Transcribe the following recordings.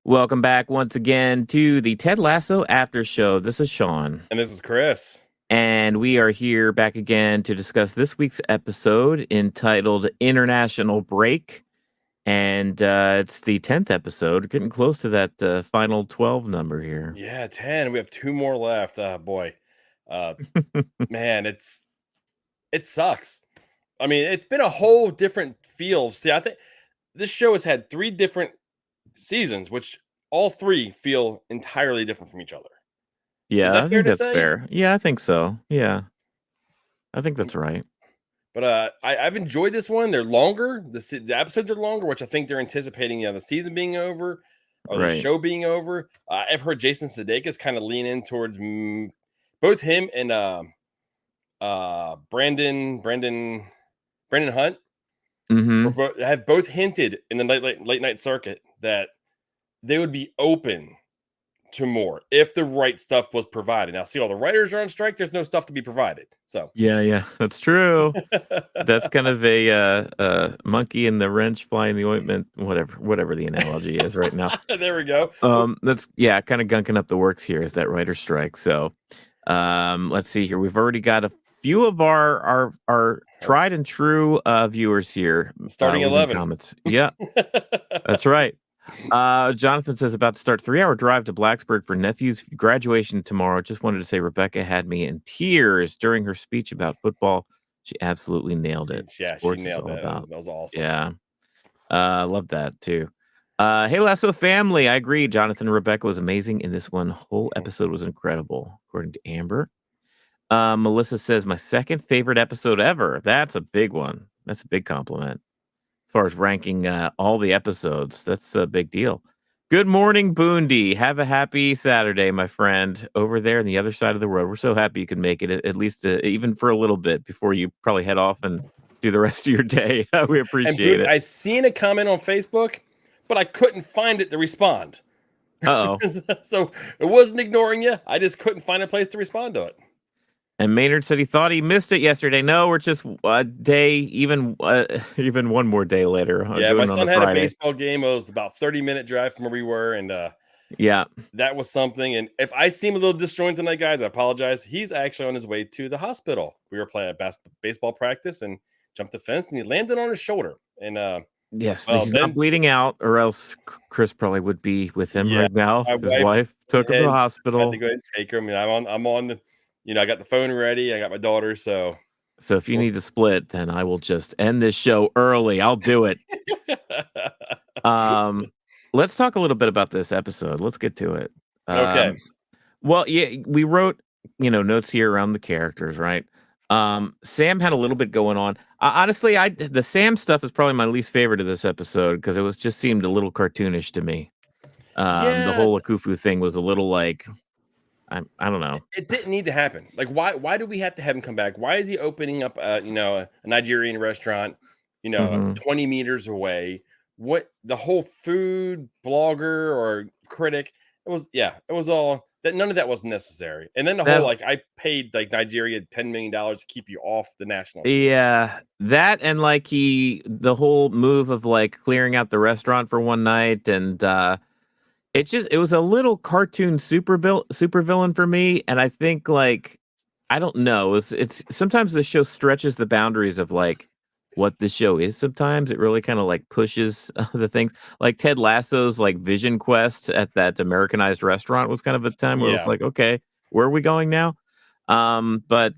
Welcome back once again to the Ted Lasso After Show. This is Sean, And this is Chris. and we are here back again to discuss this week's episode entitled International Break. And it's the 10th episode, getting close to that final 12 number here. Yeah, 10. We have two more left. Boy. Uh man, it sucks. I mean, it's been a whole different feel. See, I think this show has had three different seasons, which all three feel entirely different from each other. Is Yeah, that I fair think to that's say? fair. Yeah, I think so. Yeah, I think that's right. But I've enjoyed this one. They're longer. The episodes are longer, which I think they're anticipating, the season being over or the Right. show being over. I've heard Jason Sudeikis kind of lean in towards both him and Brandon Hunt Mm-hmm. have both hinted in the late night circuit that they would be open to more if the right stuff was provided. Now, see, all the writers are on strike. There's no stuff to be provided. So, Yeah, that's true. That's kind of a monkey in the wrench flying the ointment, whatever the analogy is right now. there we go. That's yeah, kind of gunking up the works here is that writer strike. So, let's see here. We've already got a few of our tried and true viewers here Starting leaving 11. comments. Yeah, that's right. Jonathan says about to start 3 hour drive to Blacksburg for nephew's graduation tomorrow. Just wanted to say Rebecca had me in tears during her speech about football. She absolutely nailed it. Yeah, she Sports is nailed all that. about. That was awesome. Yeah. Love that too. Hey Lasso family, I agree. Jonathan and Rebecca was amazing in this one. Whole episode was incredible, according to Amber. Melissa says my second favorite episode ever. That's a big one. That's a big compliment. As far as ranking all the episodes, that's a big deal. Good morning, Boondy. Have a happy Saturday, my friend, over there on the other side of the road. We're so happy you can make it, at least even for a little bit before you probably head off and do the rest of your day. We And appreciate Boone, it. I seen a comment on Facebook, but I couldn't find it to respond. Uh oh. So it wasn't ignoring you. I just couldn't find a place to respond to it. And Maynard said he thought he missed it yesterday. No, we're just a day, even even one more day later. Yeah, my Doing on son the had a Friday. baseball game. It was about 30-minute drive from where we were, and Yeah. that was something. And if I seem a little disjointed tonight, guys, I apologize. He's actually on his way to the hospital. We were playing a baseball practice and jumped the fence, and he landed on his shoulder. And Yes, well, he's not then bleeding out, or else Chris probably would be with him yeah, right now. my His wife wife took went him to ahead the and had to hospital. go ahead and take him. And I'm on the, I got the phone ready. I got my daughter, so So if you need to split, then I will just end this show early. I'll do it. Um, let's talk a little bit about this episode. Let's get to it. Okay. Well, yeah, we wrote, notes here around the characters, right? Sam had a little bit going on. Honestly, the Sam stuff is probably my least favorite of this episode because it was just seemed a little cartoonish to me. The Yeah, whole Akufu thing was a little like I don't know. it didn't need to happen. Like, why do we have to have him come back? Why is he opening up a Nigerian restaurant, Hmm. 20 meters away? What the whole food blogger or critic, it was all that none of that was necessary. And then the whole That like I paid like Nigeria $10 million to keep you off the national team. Yeah, that and like the whole move of like clearing out the restaurant for one night and it was a little cartoon super villain for me and I think like I don't know, it's sometimes the show stretches the boundaries of like what the show is sometimes. It really kind of like pushes the things. Like Ted Lasso's like vision quest at that Americanized restaurant was kind of a time where it was Yeah. like, okay, where are we going now? But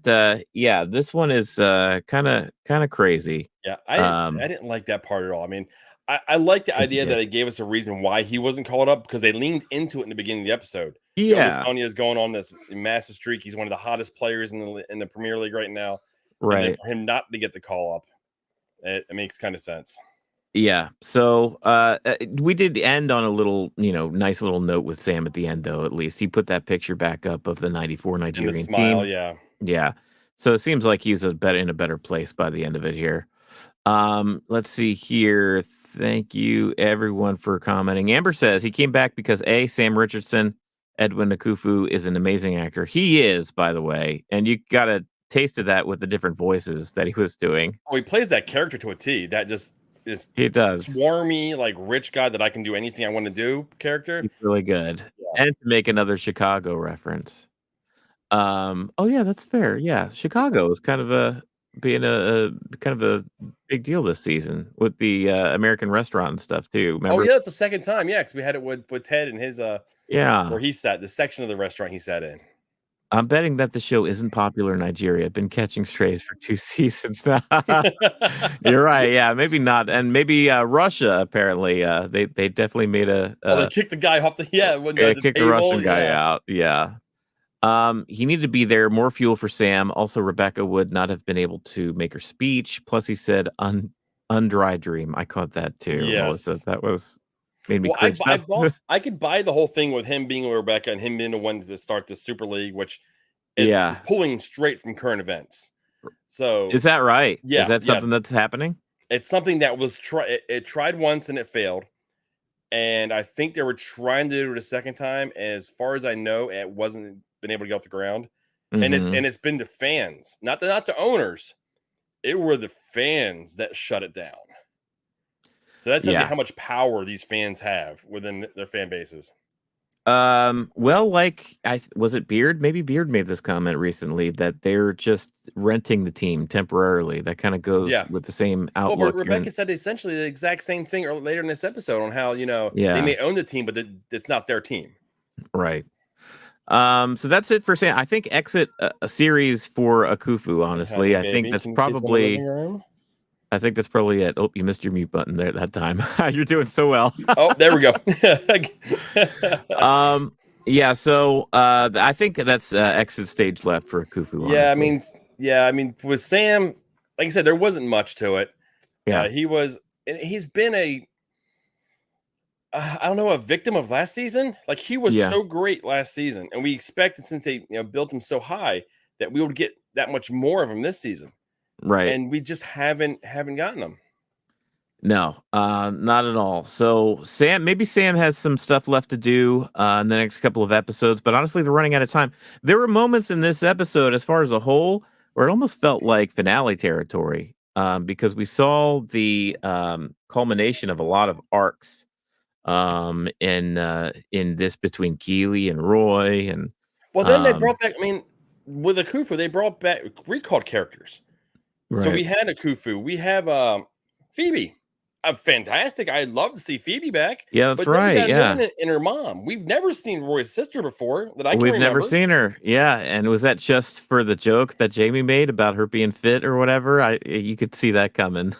yeah, this one is kind of crazy. Yeah, I Um, didn't like that part at all. I mean, I like the I think you idea that did. it gave us a reason why he wasn't called up because they leaned into it in the beginning of the episode. Yeah, Adesanya is going on this massive streak. He's one of the hottest players in the Premier League right now, and then right. for him not to get the call up, it makes kind of sense. Yeah. So we did end on a little, nice little note with Sam at the end, though. At least he put that picture back up of the '94 And the Nigerian smile, team. yeah. Yeah. So it seems like he's in a better place by the end of it here. Let's see here. Thank you everyone for commenting. Amber says he came back because Sam Richardson, Edwin Akufo is an amazing actor. He is, by the way, and you got a taste of that with the different voices that he was doing. Oh, he plays that character to a T. That just this He does. swarmy, like rich guy that I can do anything I want to do character. He's really good. Yeah. And to make another Chicago reference. Oh yeah, that's fair. Yeah, Chicago is kind of being a kind of a big deal this season with the American restaurant and stuff too. Oh Remember? yeah, it's the second time. Yeah, because we had it with Ted and his Yeah. where he sat, the section of the restaurant he sat in. I'm betting that the show isn't popular in Nigeria. I've been catching strays for 2 seasons now. You're right, yeah, maybe not, and maybe, Russia apparently, they definitely made Oh, they kicked the guy off the when yeah, the kicked the table. Russian guy Yeah. out, yeah. He needed to be there, more fuel for Sam. Also, Rebecca would not have been able to make her speech, plus he said, "Undry dream." I caught that too, Melissa. Yes. That was made me Well, I, cringe. bu- I bought. I could buy the whole thing with him being with Rebecca and him being the one to start the Super League, which is Yeah. pulling straight from current events. So Is that right? Is yeah, that yeah, something that's happening? it's something that was it tried once and it failed, and I think they were trying to do it a second time. As far as I know, it wasn't been able to get off the ground, and Mhm. it's been the fans, not the owners. It were the fans that shut it down. So that tells you Yeah. how much power these fans have within their fan bases. Well, like was it Beard? Maybe Beard made this comment recently that they're just renting the team temporarily. That kind of goes Yeah. with the same Well, but outlook here. Rebecca said essentially the exact same thing later in this episode on how, they Yeah, may own the team, but it's not their team. right. So that's it for Sam. I think exit a series for Akufu, Honey, honestly. baby, can you please go in the living room? I think that's probably it. Oh, you missed your mute button there that time. You're doing so well. Oh, there we go. Yeah, so I think that's exit stage left for Akufu, Yeah, I honestly. mean, with Sam, like I said, there wasn't much to it. Yeah. He's been I don't know, a victim of last season. Like he was Yeah. so great last season, and we expected since they built him so high that we would get that much more of him this season, Right. and we just haven't gotten them. No, not at all. So maybe Sam has some stuff left to do in the next couple of episodes, but honestly, they're running out of time. There were moments in this episode, as far as a whole, where it almost felt like finale territory, because we saw the culmination of a lot of arcs in this between Keeley and Roy, and Well, then they brought back. I mean, with Akufo, they brought back recalled characters. So we right. had Akufu. We have Phoebe. Fantastic. I'd love to see Phoebe back. Yeah, that's But then we right. got her Yeah. and her mom. We've never seen Roy's sister before that I can We've never remember. seen her. Yeah, and was that just for the joke that Jamie made about her being fit or whatever? You could see that coming.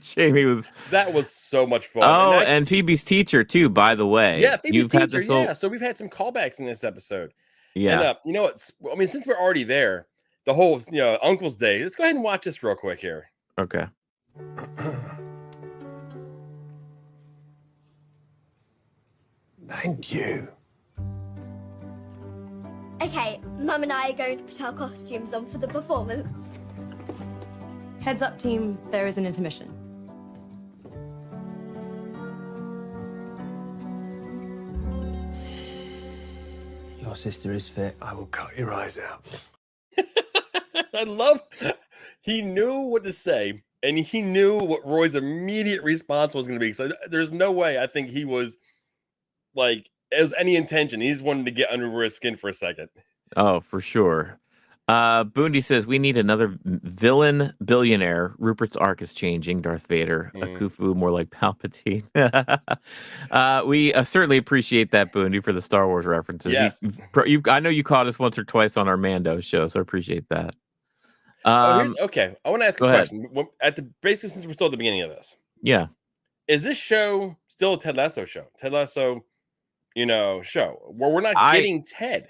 Jamie was. That was so much fun. Oh, and Phoebe's teacher too, by the way. Yeah, Phoebe's You've had teacher. this whole. Yeah, so we've had some callbacks in this episode. And Yeah. you know what? I mean, since we're already there, the whole Uncle's Day. Let's go ahead and watch this real quick here. Okay. Thank you. Okay, Mum and I are going to put our costumes on for the performance. Heads up, team, there is an intermission. Your sister is fit. I will cut your eyes out. I love he knew what to say, and he knew what Roy's immediate response was going to be. So there's no way I think he was like as any intention. He just wanted to get under Roy's skin for a second. Oh, for sure. Boondy says we need another villain billionaire. Rupert's arc is changing. Darth Vader, Akufu, more like Palpatine. We certainly appreciate that, Boondy, for the Star Wars references. Yes. I know you caught us once or twice on our Mando show, so I appreciate that. Okay, I want to ask a go ahead. question. Basically, since we're still at the beginning of this, Yeah. is this show still a Ted Lasso show? Ted Lasso, show where we're not getting Ted.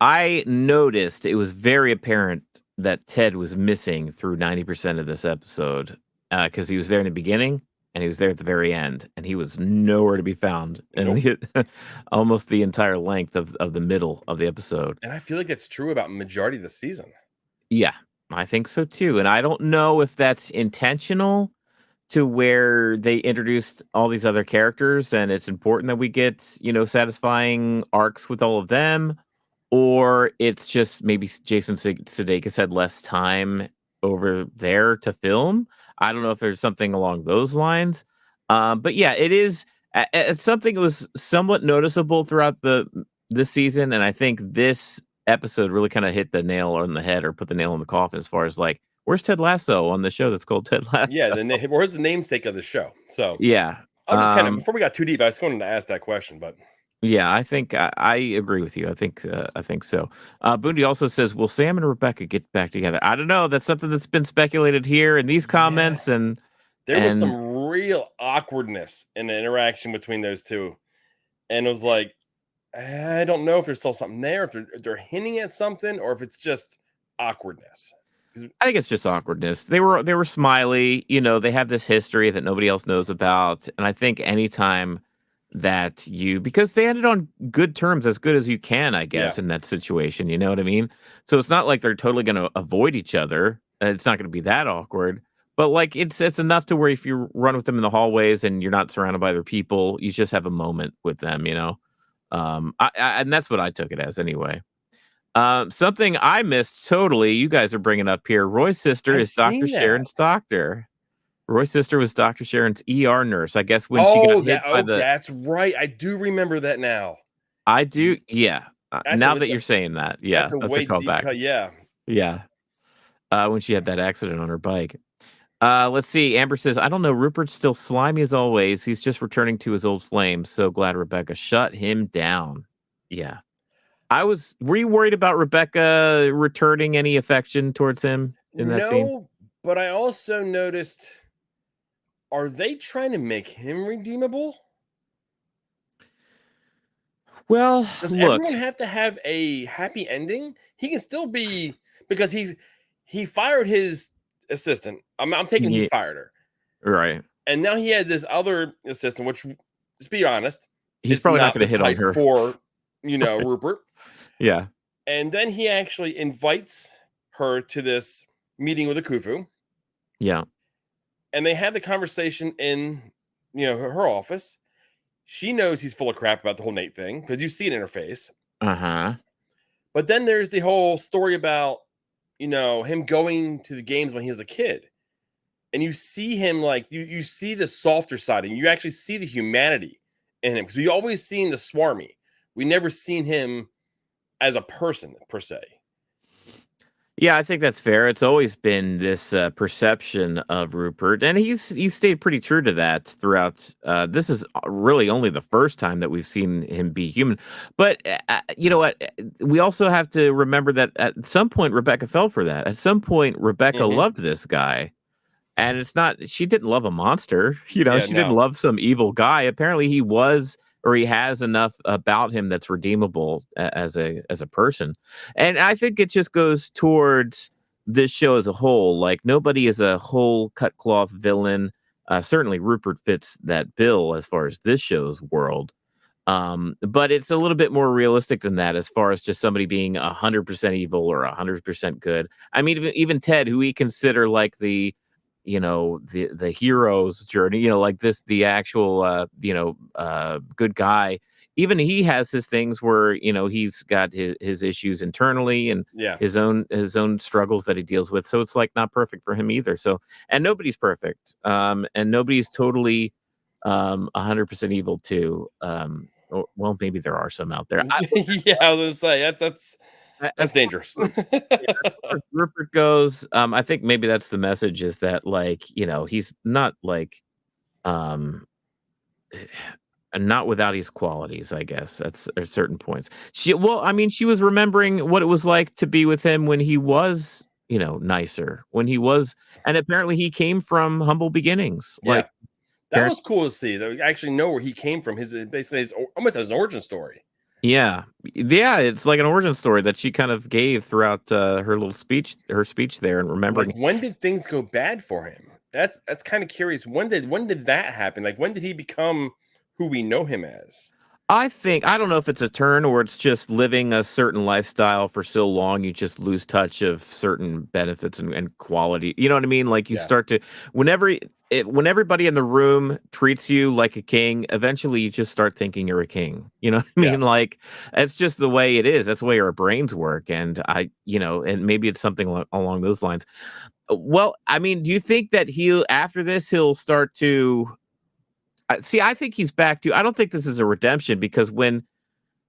I noticed it was very apparent that Ted was missing through 90% of this episode because he was there in the beginning and he was there at the very end, and he was nowhere to be found. Nope. And almost the entire length of the middle of the episode. And I feel like that's true about majority of the season. Yeah, I think so too. And I don't know if that's intentional to where they introduced all these other characters and it's important that we get, satisfying arcs with all of them, or it's just maybe Jason Sudeikis had less time over there to film. I don't know if there's something along those lines. But yeah, it is. It's something that was somewhat noticeable throughout this season, and I think this episode really kind of hit the nail on the head or put the nail in the coffin as far as like, where's Ted Lasso on the show that's called Ted Lasso? Yeah, where's the namesake of the show? So Yeah. I'll just kind of before we got too deep, I was going to ask that question, but Yeah, I think I agree with you. I think so. Bundy also says, "Will Sam and Rebecca get back together?" I don't know. That's something that's been speculated here in these comments, and there was some real awkwardness in the interaction between those two, and it was like, I don't know if there's still something there, if they're hinting at something, or if it's just awkwardness. I think it's just awkwardness. They were smiley. You know, they have this history that nobody else knows about, and I think anytime that because they ended on good terms, as good as you can, I guess, in that situation. You know what I mean? So it's not like they're totally going to avoid each other. It's not going to be that awkward. But like it's enough to where if you run with them in the hallways and you're not surrounded by other people, you just have a moment with them. You know, and that's what I took it as anyway. Something I missed totally. You guys are bringing up here. Roy's sister is Dr. Sharon's doctor. Roy's sister was Dr. Sharon's ER nurse. I guess when she got hit by that's right. I do remember that now. I do. Yeah. Now that you're saying that, yeah, that's a that's way a callback. Deep, yeah. Yeah. When she had that accident on her bike. Let's see. Amber says, I don't know. Rupert's still slimy as always. He's just returning to his old flame. So glad Rebecca shut him down. Yeah. Were you worried about Rebecca returning any affection towards him in that scene? No, but I also noticed, are they trying to make him redeemable? Well, does look, everyone have to have a happy ending? He can still be, because he fired his assistant. I'm taking he fired her. Right. And now he has this other assistant, which, let's be honest, he's probably not going to hit on her for, Rupert. Yeah. And then he actually invites her to this meeting with Akufo. Yeah. And they have the conversation in, her office. She knows he's full of crap about the whole Nate thing because you see it in her face. Uh-huh. But then there's the whole story about, him going to the games when he was a kid. And you see him like, you see the softer side and you actually see the humanity in him because we always seen the swarmy. We never seen him as a person per se. Yeah, I think that's fair. It's always been this perception of Rupert, and he's stayed pretty true to that throughout. This is really only the first time that we've seen him be human. But you know what? We also have to remember that at some point Rebecca fell for that. At some point, Rebecca loved this guy, and it's not. She didn't love a monster. She didn't love some evil guy. Apparently, he was. Or he has enough about him that's redeemable as a person. And I think it just goes towards this show as a whole. Like nobody is a whole cut cloth villain. Certainly Rupert fits that bill as far as this show's world. But it's a little bit more realistic than that as far as just somebody being 100% evil or 100% good. I mean, even Ted, who we consider like the hero's journey, like this, the actual, good guy, even he has his things where, he's got his issues internally and his own struggles that he deals with. So it's like not perfect for him either. So, and nobody's perfect. And nobody's totally 100% evil too. Well, maybe there are some out there. I was going to say that's dangerous. As Rupert goes, I think maybe that's the message is that like, he's not like, not without his qualities, I guess. That's at certain points. She was remembering what it was like to be with him when he was, nicer, when he was, and apparently he came from humble beginnings. Yeah. Like that was cool to see. That we actually know where he came from. Basically almost his origin story. Yeah, it's like an origin story that she kind of gave throughout her speech there, and remembering. Like, when did things go bad for him? That's kind of curious. When did that happen? Like, when did he become who we know him as? I don't know if it's a turn or it's just living a certain lifestyle for so long, you just lose touch of certain benefits and quality. You know what I mean? Like you start to, when everybody in the room treats you like a king, eventually you just start thinking you're a king. You know what I mean? Like it's just the way it is. That's the way our brains work. And and maybe it's something along those lines. Well, I mean, do you think that after this he'll start to see? I think he's back to. I don't think this is a redemption because when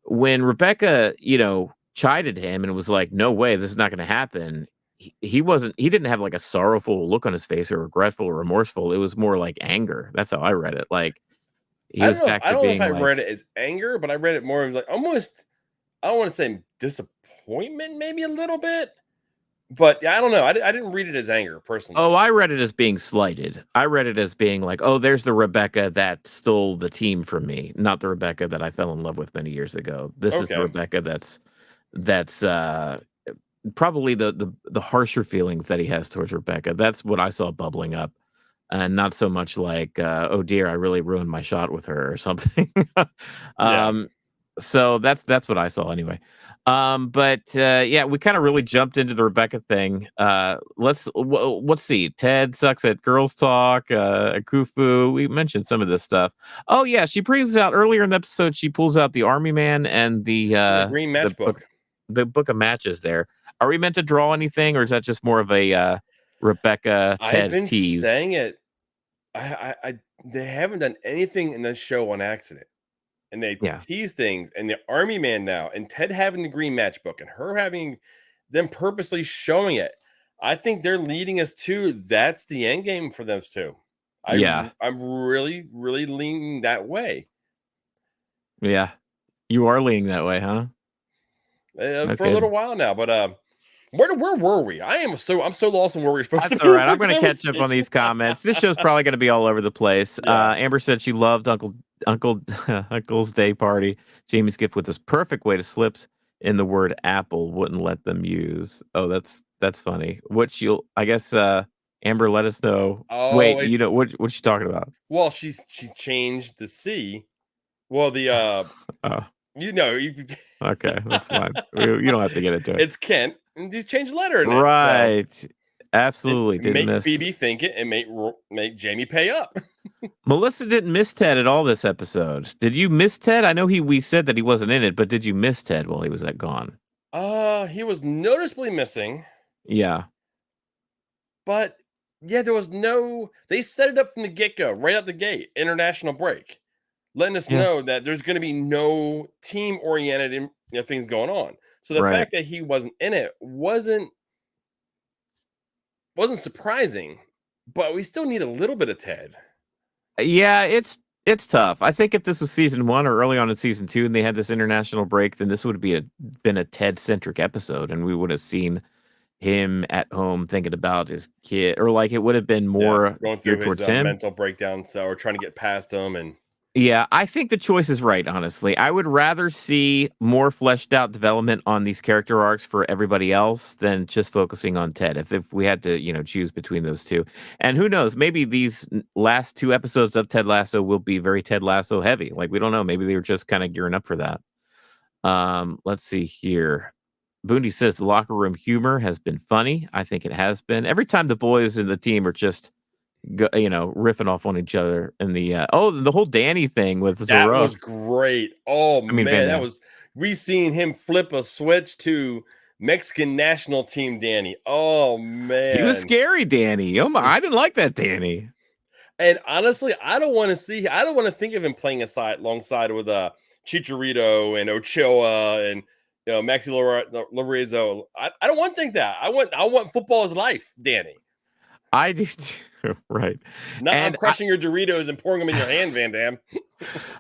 Rebecca, chided him and was like, "No way, this is not going to happen." He wasn't. He didn't have like a sorrowful look on his face or regretful or remorseful. It was more like anger. That's how I read it. Like he was back I to don't know if being I like, read it as anger, but I read it more as like almost. I don't want to say disappointment, maybe a little bit, but yeah, I don't know. I didn't read it as anger personally. "Oh, I read it as being slighted. I read it as being like, oh, there's the Rebecca that stole the team from me, not the Rebecca that I fell in love with many years ago. This is the Okay. Rebecca that's probably the harsher feelings that he has towards Rebecca. That's what I saw bubbling up, and not so much like, oh dear, I really ruined my shot with her or something." Yeah. um, so that's what I saw anyway. But yeah, we kind of really jumped into the Rebecca thing. Let's see. Ted sucks at girls talk. Akufu. We mentioned some of this stuff. Oh yeah, she brings out earlier in the episode. She pulls out the army man and The green match book. the book of matches. There. Are we meant to draw anything, or is that just more of a Rebecca I've Ted been tease? saying it. They haven't done anything in this show on accident. And they Yeah. tease things, and the army man now, and Ted having the green matchbook, and her having them purposely showing it. I think they're leading us to that's the end game for those two. Yeah. I'm really, really leaning that way Yeah. You are leaning that way, huh? for a Okay. little while now. But where were we? I'm so lost in where we're supposed That's to be. all right. I'm going to catch up on these comments. This show's probably going to be all over the place. Yeah. Amber said she loved Uncle's Day Party. Jamie's gift with this perfect way to slip in the word apple. Wouldn't let them use. Oh, that's funny. I guess Amber, let us know. Oh, Wait, you know what she talking about? Well, she changed the C. Well, the Oh, you okay, that's fine. You don't have to get into it. it's Kent, and you change the letter in it. Right. So Absolutely. make Didn't miss. Phoebe think it and make Jamie pay up. Melissa didn't miss Ted at all this episode. Did you miss Ted? I know we said that he wasn't in it, but did you miss Ted while he was gone? He was noticeably missing, Yeah. but yeah, there was no. They set it up from the get-go, right out the gate, international break, letting us Yeah. know that there's going to be no team-oriented things going on. So the Right. fact that he wasn't in it wasn't surprising, but we still need a little bit of Ted. Yeah, it's tough. I think if this was season 1 or early on in season 2 and they had this international break, then this would been a Ted-centric episode, and we would have seen him at home thinking about his kid, or like it would have been more going through geared towards his him. mental breakdown, or trying to get past him, and Yeah, I think the choice is right, honestly. I would rather see more fleshed out development on these character arcs for everybody else than just focusing on Ted. If we had to, choose between those two. And who knows, maybe these last 2 episodes of Ted Lasso will be very Ted Lasso heavy. Like, we don't know. Maybe they were just kind of gearing up for that. Let's see here. Boondy says the locker room humor has been funny. I think it has been. Every time the boys in the team are just riffing off on each other, and the whole Danny thing with that Zoro. was great. Oh mean, man, Van Damme. We seen him flip a switch to Mexican national team Danny. Oh man, He was scary, Danny. Oh my, I didn't like that Danny. And honestly, I don't want to think of him playing alongside with Chicharito and Ochoa and Maxi Lorenzo. I don't want to think that. I want football as life, Danny. I do too. Right. Not And I'm crushing your Doritos and pouring them in your hand, Van Damme.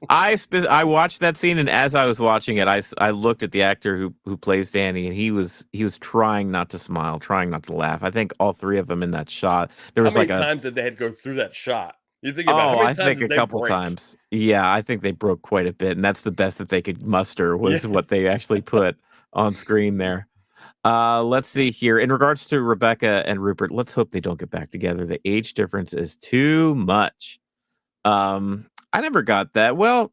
I watched that scene, and as I was watching it, I looked at the actor who plays Danny, and he was trying not to smile, trying not to laugh. I think all 3 of them in that shot. There was how many like times did they have to go through that shot? You think about how many I times think did a they couple break? times. Yeah, I think they broke quite a bit, and that's the best that they could muster was what they actually put on screen there. Let's see here. In regards to Rebecca and Rupert, let's hope they don't get back together. The age difference is too much. I never got that. Well,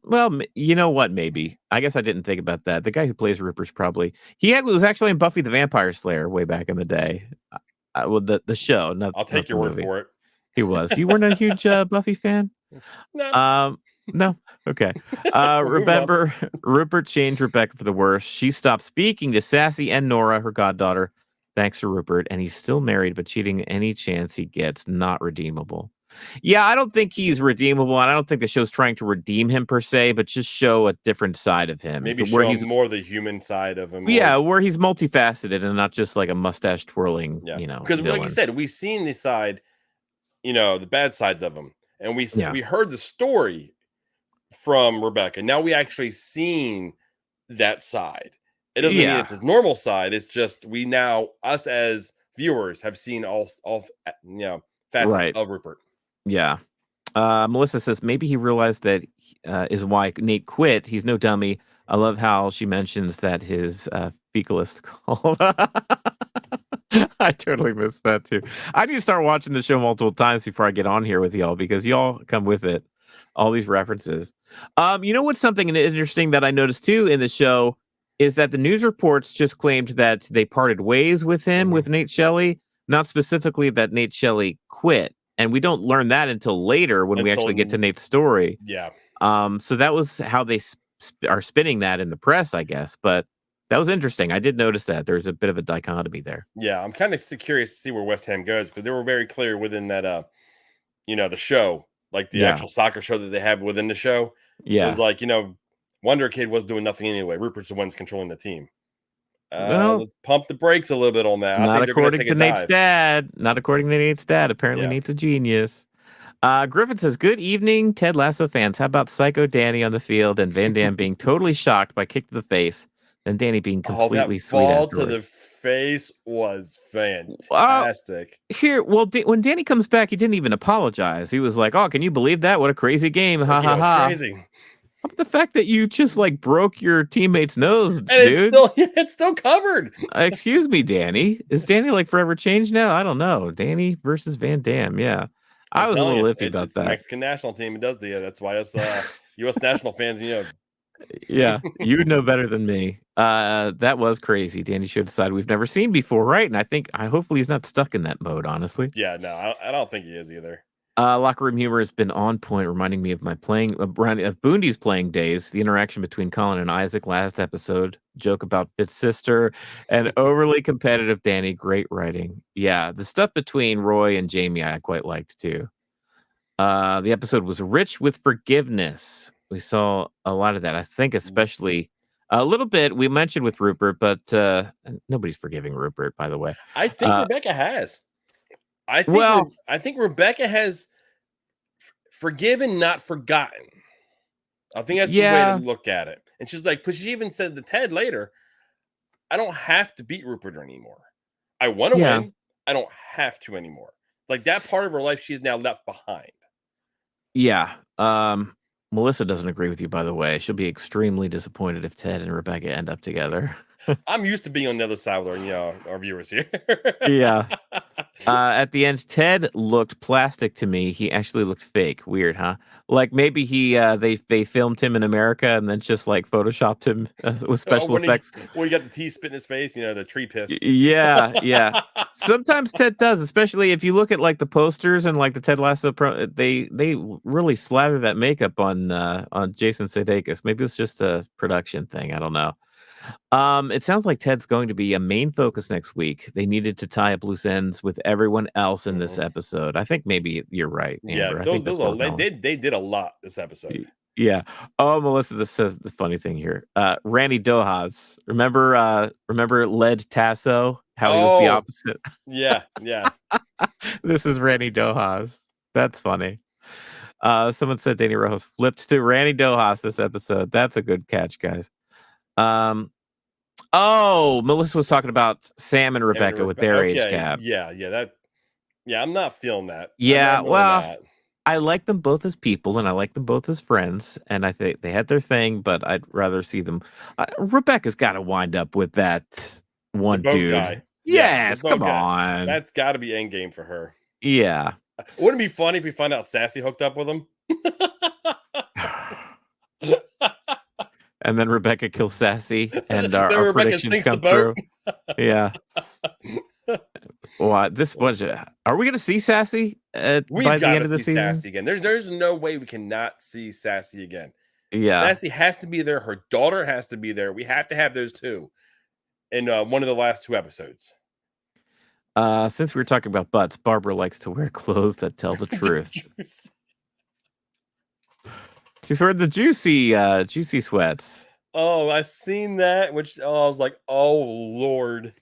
you know what? Maybe. I guess I didn't think about that. The guy who plays Rupert's was actually in Buffy the Vampire Slayer way back in the day. Well, the show. I'll take your word for it. He was. You weren't a huge Buffy fan? No. No. Okay. Remember, Rupert changed Rebecca for the worse. She stopped speaking to Sassy and Nora, her goddaughter. thanks to Rupert, and he's still married, but cheating any chance he gets, not redeemable. Yeah, I don't think he's redeemable, and I don't think the show's trying to redeem him per se, but just show a different side of him. Maybe where show he's more the human side of him. where he's multifaceted and not just like a mustache twirling, Because like you villain. said, we've seen the side, the bad sides of him, and we Yeah. heard the story from Rebecca. Now we actually seen that side. It doesn't mean it's his normal side. It's just us as viewers have seen all facets of Rupert. Yeah. Melissa says maybe he realized that is why Nate quit. He's no dummy. I love how she mentions that his fecalist call. I totally missed that too. I need to start watching the show multiple times before I get on here with y'all because y'all come with it. All these references. You know what's something interesting that I noticed too in the show is that the news reports just claimed that they parted ways with him, with Nate Shelley, not specifically that Nate Shelley quit. And we don't learn that until later when we actually get to Nate's story. Yeah. So that was how they are spinning that in the press, I guess. But that was interesting. I did notice that there's a bit of a dichotomy there. Yeah, I'm kind of curious to see where West Ham goes because they were very clear within that, the show, like the actual soccer show that they have within the show. Yeah, it was like Wonder Kid was doing nothing anyway. Rupert's the one's controlling the team. Well, let's pump the brakes a little bit on that. Not according to Nate's dad. Not according to Nate's dad. Apparently, Nate's a genius. Griffin says, "Good evening, Ted Lasso fans. How about Psycho Danny on the field and Van Damme being totally shocked by kick to the face, and Danny being completely sweet ball afterward?" to the face was fantastic. When Danny comes back, he didn't even apologize. He was like, "Oh, can you believe that? What a crazy game! Ha ha ha!" Crazy. The fact that you just like broke your teammate's nose, and dude. It's still covered. Excuse me, Danny. Is Danny like forever changed now? I don't know. Danny versus Van Damme. Yeah, I was a little iffy about that. The Mexican national team. It does that's why us U.S. national fans, Yeah, you would know better than me. That was crazy. Danny showed a side we've never seen before, right? And hopefully he's not stuck in that mode, honestly. Yeah, no, I don't think he is either. Locker room humor has been on point, reminding me of my of Boondy's playing days. The interaction between Colin and Isaac last episode, joke about Fitz's sister, and overly competitive Danny. Great writing. Yeah, the stuff between Roy and Jamie I quite liked too. The episode was rich with forgiveness. We saw a lot of that. I think especially a little bit we mentioned with Rupert, but nobody's forgiving Rupert, by the way. I think Rebecca has. I think Rebecca has forgiven, not forgotten. I think that's the way to look at it. And she's like, because she even said to Ted later, I don't have to beat Rupert anymore. I want to win. I don't have to anymore. It's like that part of her life she's now left behind. Yeah. Melissa doesn't agree with you, by the way. She'll be extremely disappointed if Ted and Rebecca end up together. I'm used to being on the other side with our viewers here. Yeah. At the end, Ted looked plastic to me. He actually looked fake. Weird, huh? Like maybe they filmed him in America and then just like photoshopped him with special effects. He got the tea spit in his face, the tree piss. Yeah. Sometimes Ted does, especially if you look at like the posters and like the Ted Lasso they really slather that makeup on Jason Sudeikis. Maybe it's just a production thing. I don't know. It sounds like Ted's going to be a main focus next week. They needed to tie up loose ends with everyone else in this episode. I think maybe you're right, Amber. They did a lot this episode. Yeah. Oh, Melissa, this says the funny thing here. Randy Dohas. Remember Led Tasso? How he was the opposite. Yeah. This is Randy Dohas. That's funny. Someone said Danny Rojas flipped to Randy Dohas this episode. That's a good catch, guys. Melissa was talking about Sam and Rebecca with their age gap. Yeah, I'm not feeling that. Yeah, I like them both as people, and I like them both as friends, and I think they had their thing, but I'd rather see them. Rebecca's got to wind up with that one dude. Guy. Yes, come on. That's got to be endgame for her. Yeah. Wouldn't it be funny if we find out Sassy hooked up with him? And then Rebecca kills Sassy, and our predictions come through. Yeah. What this was? Are we going to see Sassy by the end of the season? Sassy again. There's no way we cannot see Sassy again. Yeah, Sassy has to be there. Her daughter has to be there. We have to have those two in one of the last two episodes. Since we were talking about butts, Barbara likes to wear clothes that tell the truth. She's wearing the juicy sweats. Oh, I seen that. Which I was like, oh Lord.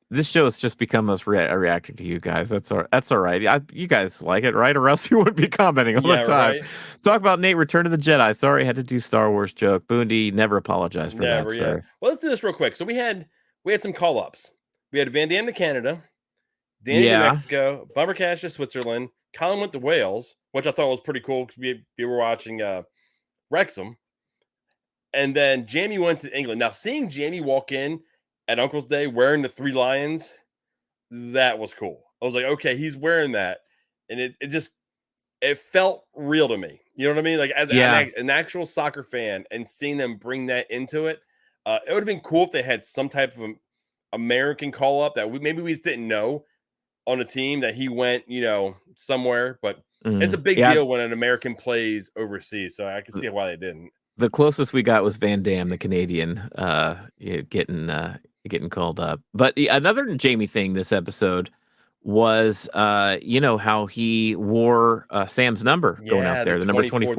This show has just become us reacting to you guys. That's all right. You guys like it, right? Or else you wouldn't be commenting all the time. Right. Talk about Nate, Return of the Jedi. Sorry, I had to do Star Wars joke. Boondy, never apologize for that, sir. Well, let's do this real quick. So we had some call ups. We had Van Damme to Canada, Danny to Mexico, Bummer Cash to Switzerland, Colin went to Wales, which I thought was pretty cool because we were watching Wrexham, and then Jamie went to England. Now, seeing Jamie walk in at Uncle's Day wearing the 3 lions, that was cool. I was like, okay, he's wearing that, and it felt real to me. You know what I mean? Like as an actual soccer fan, and seeing them bring that into it, it would have been cool if they had some type of American call up that maybe we just didn't know on a team that he went, somewhere. But it's a big deal when an American plays overseas, so I can see why they didn't. The closest we got was Van Damme, the Canadian, getting called up. But another Jamie thing this episode was, how he wore Sam's number going out there, the number 24.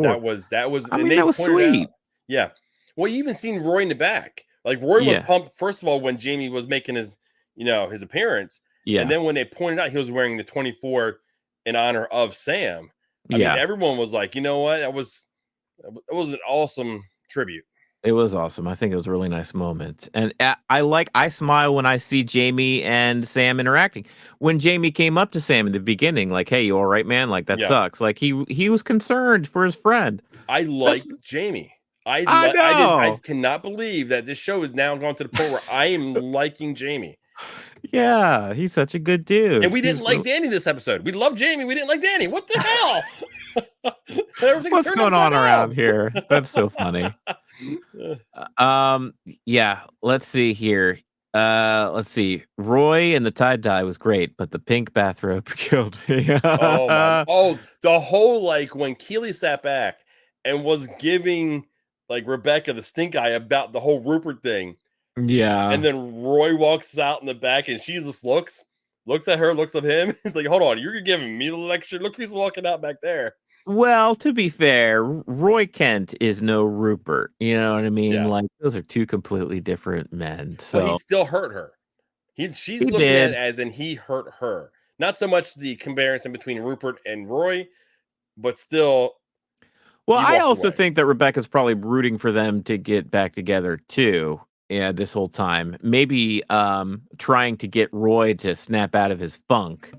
That was. I mean, that was sweet. Yeah. Well, you even seen Roy in the back. Like Roy was pumped first of all when Jamie was making his appearance. Yeah. And then when they pointed out he was wearing the 24 in honor of Sam. I mean, everyone was like, you know what? It was an awesome tribute. It was awesome. I think it was a really nice moment. And I smile when I see Jamie and Sam interacting. When Jamie came up to Sam in the beginning, like, hey, you all right, man? Like, that sucks. Like, he was concerned for his friend. I like Jamie. I cannot believe that this show is now gone to the point where I am liking Jamie. Yeah, he's such a good dude. And we didn't like Danny this episode. We love Jamie. We didn't like Danny. What the hell? What's going on around here? That's so funny. Let's see here. Let's see. Roy and the tie-dye was great, but the pink bathrobe killed me. The whole, like, when Keely sat back and was giving, like, Rebecca the stink eye about the whole Rupert thing. Yeah. And then Roy walks out in the back and she just looks at her, looks at him. It's like, hold on, you're giving me the lecture. Look who's walking out back there. Well, to be fair, Roy Kent is no Rupert. You know what I mean? Yeah. Like, those are two completely different men. So he still hurt her. She's looking at it as in he hurt her. Not so much the comparison between Rupert and Roy, but still. Well, I also think that Rebecca's probably rooting for them to get back together too. Yeah, this whole time. Maybe trying to get Roy to snap out of his funk.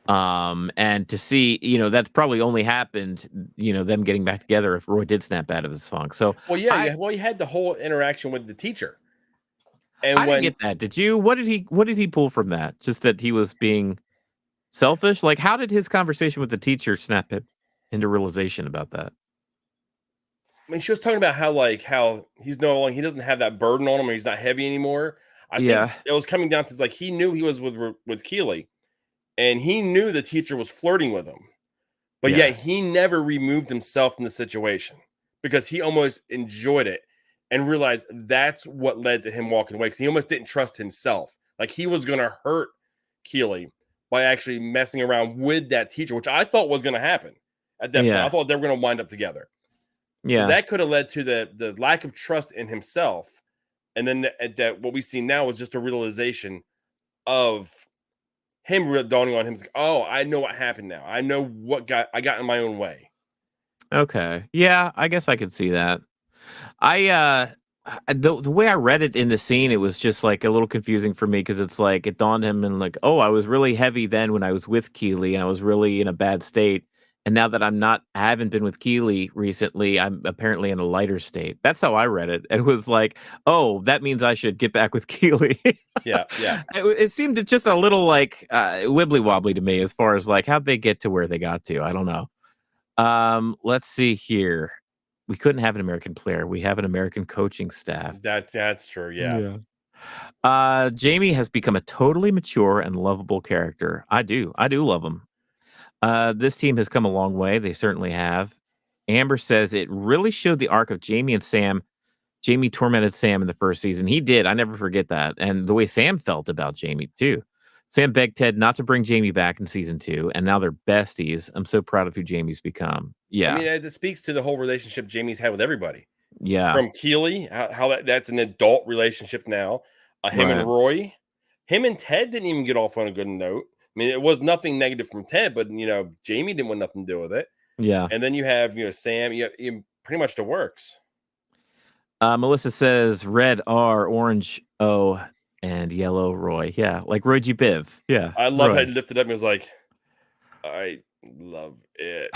And to see, that's probably only happened, them getting back together if Roy did snap out of his funk. So, you had the whole interaction with the teacher. And I didn't get that. Did you? What did he pull from that? Just that he was being selfish? Like, how did his conversation with the teacher snap him into realization about that? I mean, she was talking about how he's he doesn't have that burden on him, or he's not heavy anymore. I think it was coming down to, like, he knew he was with Keely. And he knew the teacher was flirting with him, but yet he never removed himself from the situation because he almost enjoyed it and realized that's what led to him walking away, because he almost didn't trust himself. Like, he was going to hurt Keely by actually messing around with that teacher, which I thought was going to happen at that point. I thought they were going to wind up together. Yeah, so that could have led to the lack of trust in himself, and then that what we see now is just a realization of him dawning on him. Like, oh, I know what happened now. I know I got in my own way. Okay. Yeah, I guess I could see that. The way I read it in the scene, it was just like a little confusing for me, because it's like it dawned him and like, oh, I was really heavy then when I was with Keely and I was really in a bad state. And now that I haven't been with Keely recently, I'm apparently in a lighter state. That's how I read it. It was like, oh, that means I should get back with Keely. Yeah. It seemed just a little like wibbly wobbly to me as far as like how'd they get to where they got to. I don't know. Let's see here. We couldn't have an American player. We have an American coaching staff. That's true. Yeah. Jamie has become a totally mature and lovable character. I do love him. This team has come a long way. They certainly have. Amber says it really showed the arc of Jamie and Sam Jamie tormented Sam in the first season. He did. I never forget that. And the way Sam felt about Jamie, too. Sam begged Ted not to bring Jamie back in season 2, and now they're besties. I'm so proud of who Jamie's become. Yeah. I mean, it speaks to the whole relationship Jamie's had with everybody. Yeah. From Keely, how that's an adult relationship now. Him Right. and Roy. Him and Ted didn't even get off on a good note. I mean, it was nothing negative from Ted, but, Jamie didn't want nothing to do with it. Yeah. And then you have, Sam, you pretty much the works. Melissa says red R, orange O, and yellow Roy. Yeah, like Roy G. Biv. Yeah. I love how Roy. he lifted up and was like, I love it.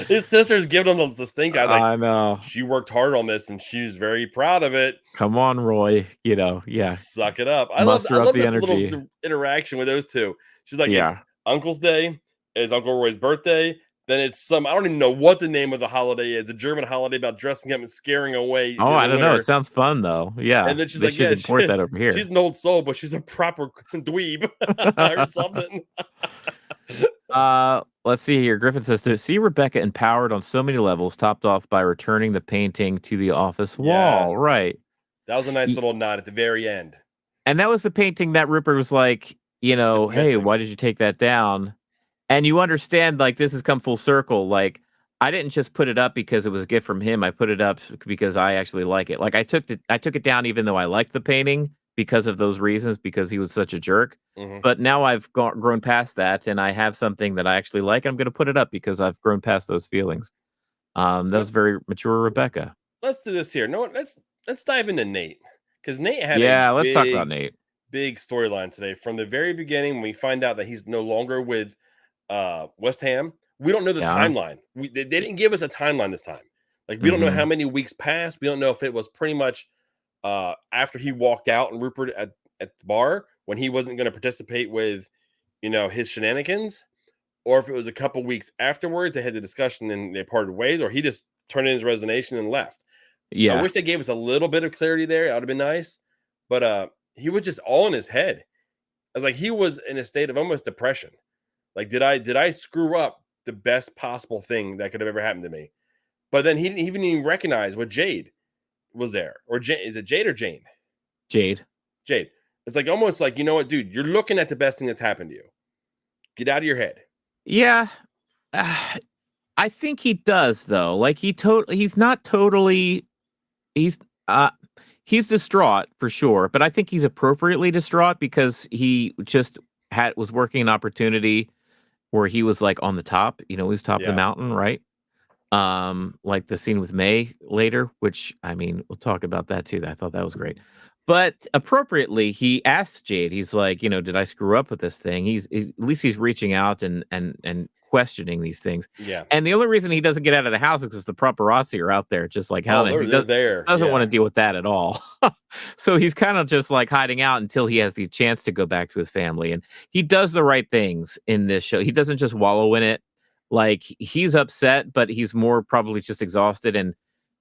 His sister's giving him the stink eye. Like, I know. she worked hard on this and she's very proud of it. Come on, Roy. Yeah. Suck it up. I Muster love up the this energy. little interaction with those two. She's like, Yeah. it's Uncle's Day, it's Uncle Roy's birthday. Then it's I don't even know what the name of the holiday is. A German holiday about dressing up and scaring away. Oh, I don't know. It sounds fun though. Yeah. And then she's they like, should yeah, import that over here. She's an old soul, but she's a proper dweeb or something. Let's see here. Griffin says to see Rebecca empowered on so many levels, topped off by returning the painting to the office wall. Yes. Right. That was a nice little nod at the very end. And that was the painting that Rupert was like, hey, missing. why did you take that down? And you understand, like, this has come full circle. Like, I didn't just put it up because it was a gift from him. I put it up because I actually like it. Like, I took it down even though I liked the painting because of those reasons, because he was such a jerk. Mm-hmm. But now I've grown past that, and I have something that I actually like. I'm going to put it up because I've grown past those feelings. That was very mature, Rebecca. Let's do this here. No, let's dive into Nate, because Nate had let's talk about Nate. Big storyline today from the very beginning. When we find out that he's no longer with West Ham, we don't know the timeline. They didn't give us a timeline this time. Like, we don't know how many weeks passed. We don't know if it was pretty much after he walked out and Rupert at the bar when he wasn't going to participate with, his shenanigans, or if it was a couple weeks afterwards. They had the discussion and they parted ways, or he just turned in his resignation and left. Yeah, I wish they gave us a little bit of clarity there. That would have been nice, but he was just all in his head. I was like, he was in a state of almost depression. Like, did I screw up the best possible thing that could have ever happened to me? But then he didn't even recognize what Jade was there. Or is it Jade or Jane? Jade. It's like almost like, you know what, dude, you're looking at the best thing that's happened to you. Get out of your head. Yeah. I think he does though. Like he's not totally he's distraught for sure, but I think he's appropriately distraught because he just was working an opportunity where he was like on the top, he was top of the mountain, right? Like the scene with May later, which I mean, we'll talk about that too. I thought that was great. But appropriately, he asked Jade, he's like, did I screw up with this thing? At least he's reaching out and questioning these things. Yeah. And the only reason he doesn't get out of the house is because the paparazzi are out there just like hounding. They're there. Doesn't want to deal with that at all. So he's kind of just like hiding out until he has the chance to go back to his family. And he does the right things in this show. He doesn't just wallow in it. Like, he's upset, but he's more probably just exhausted and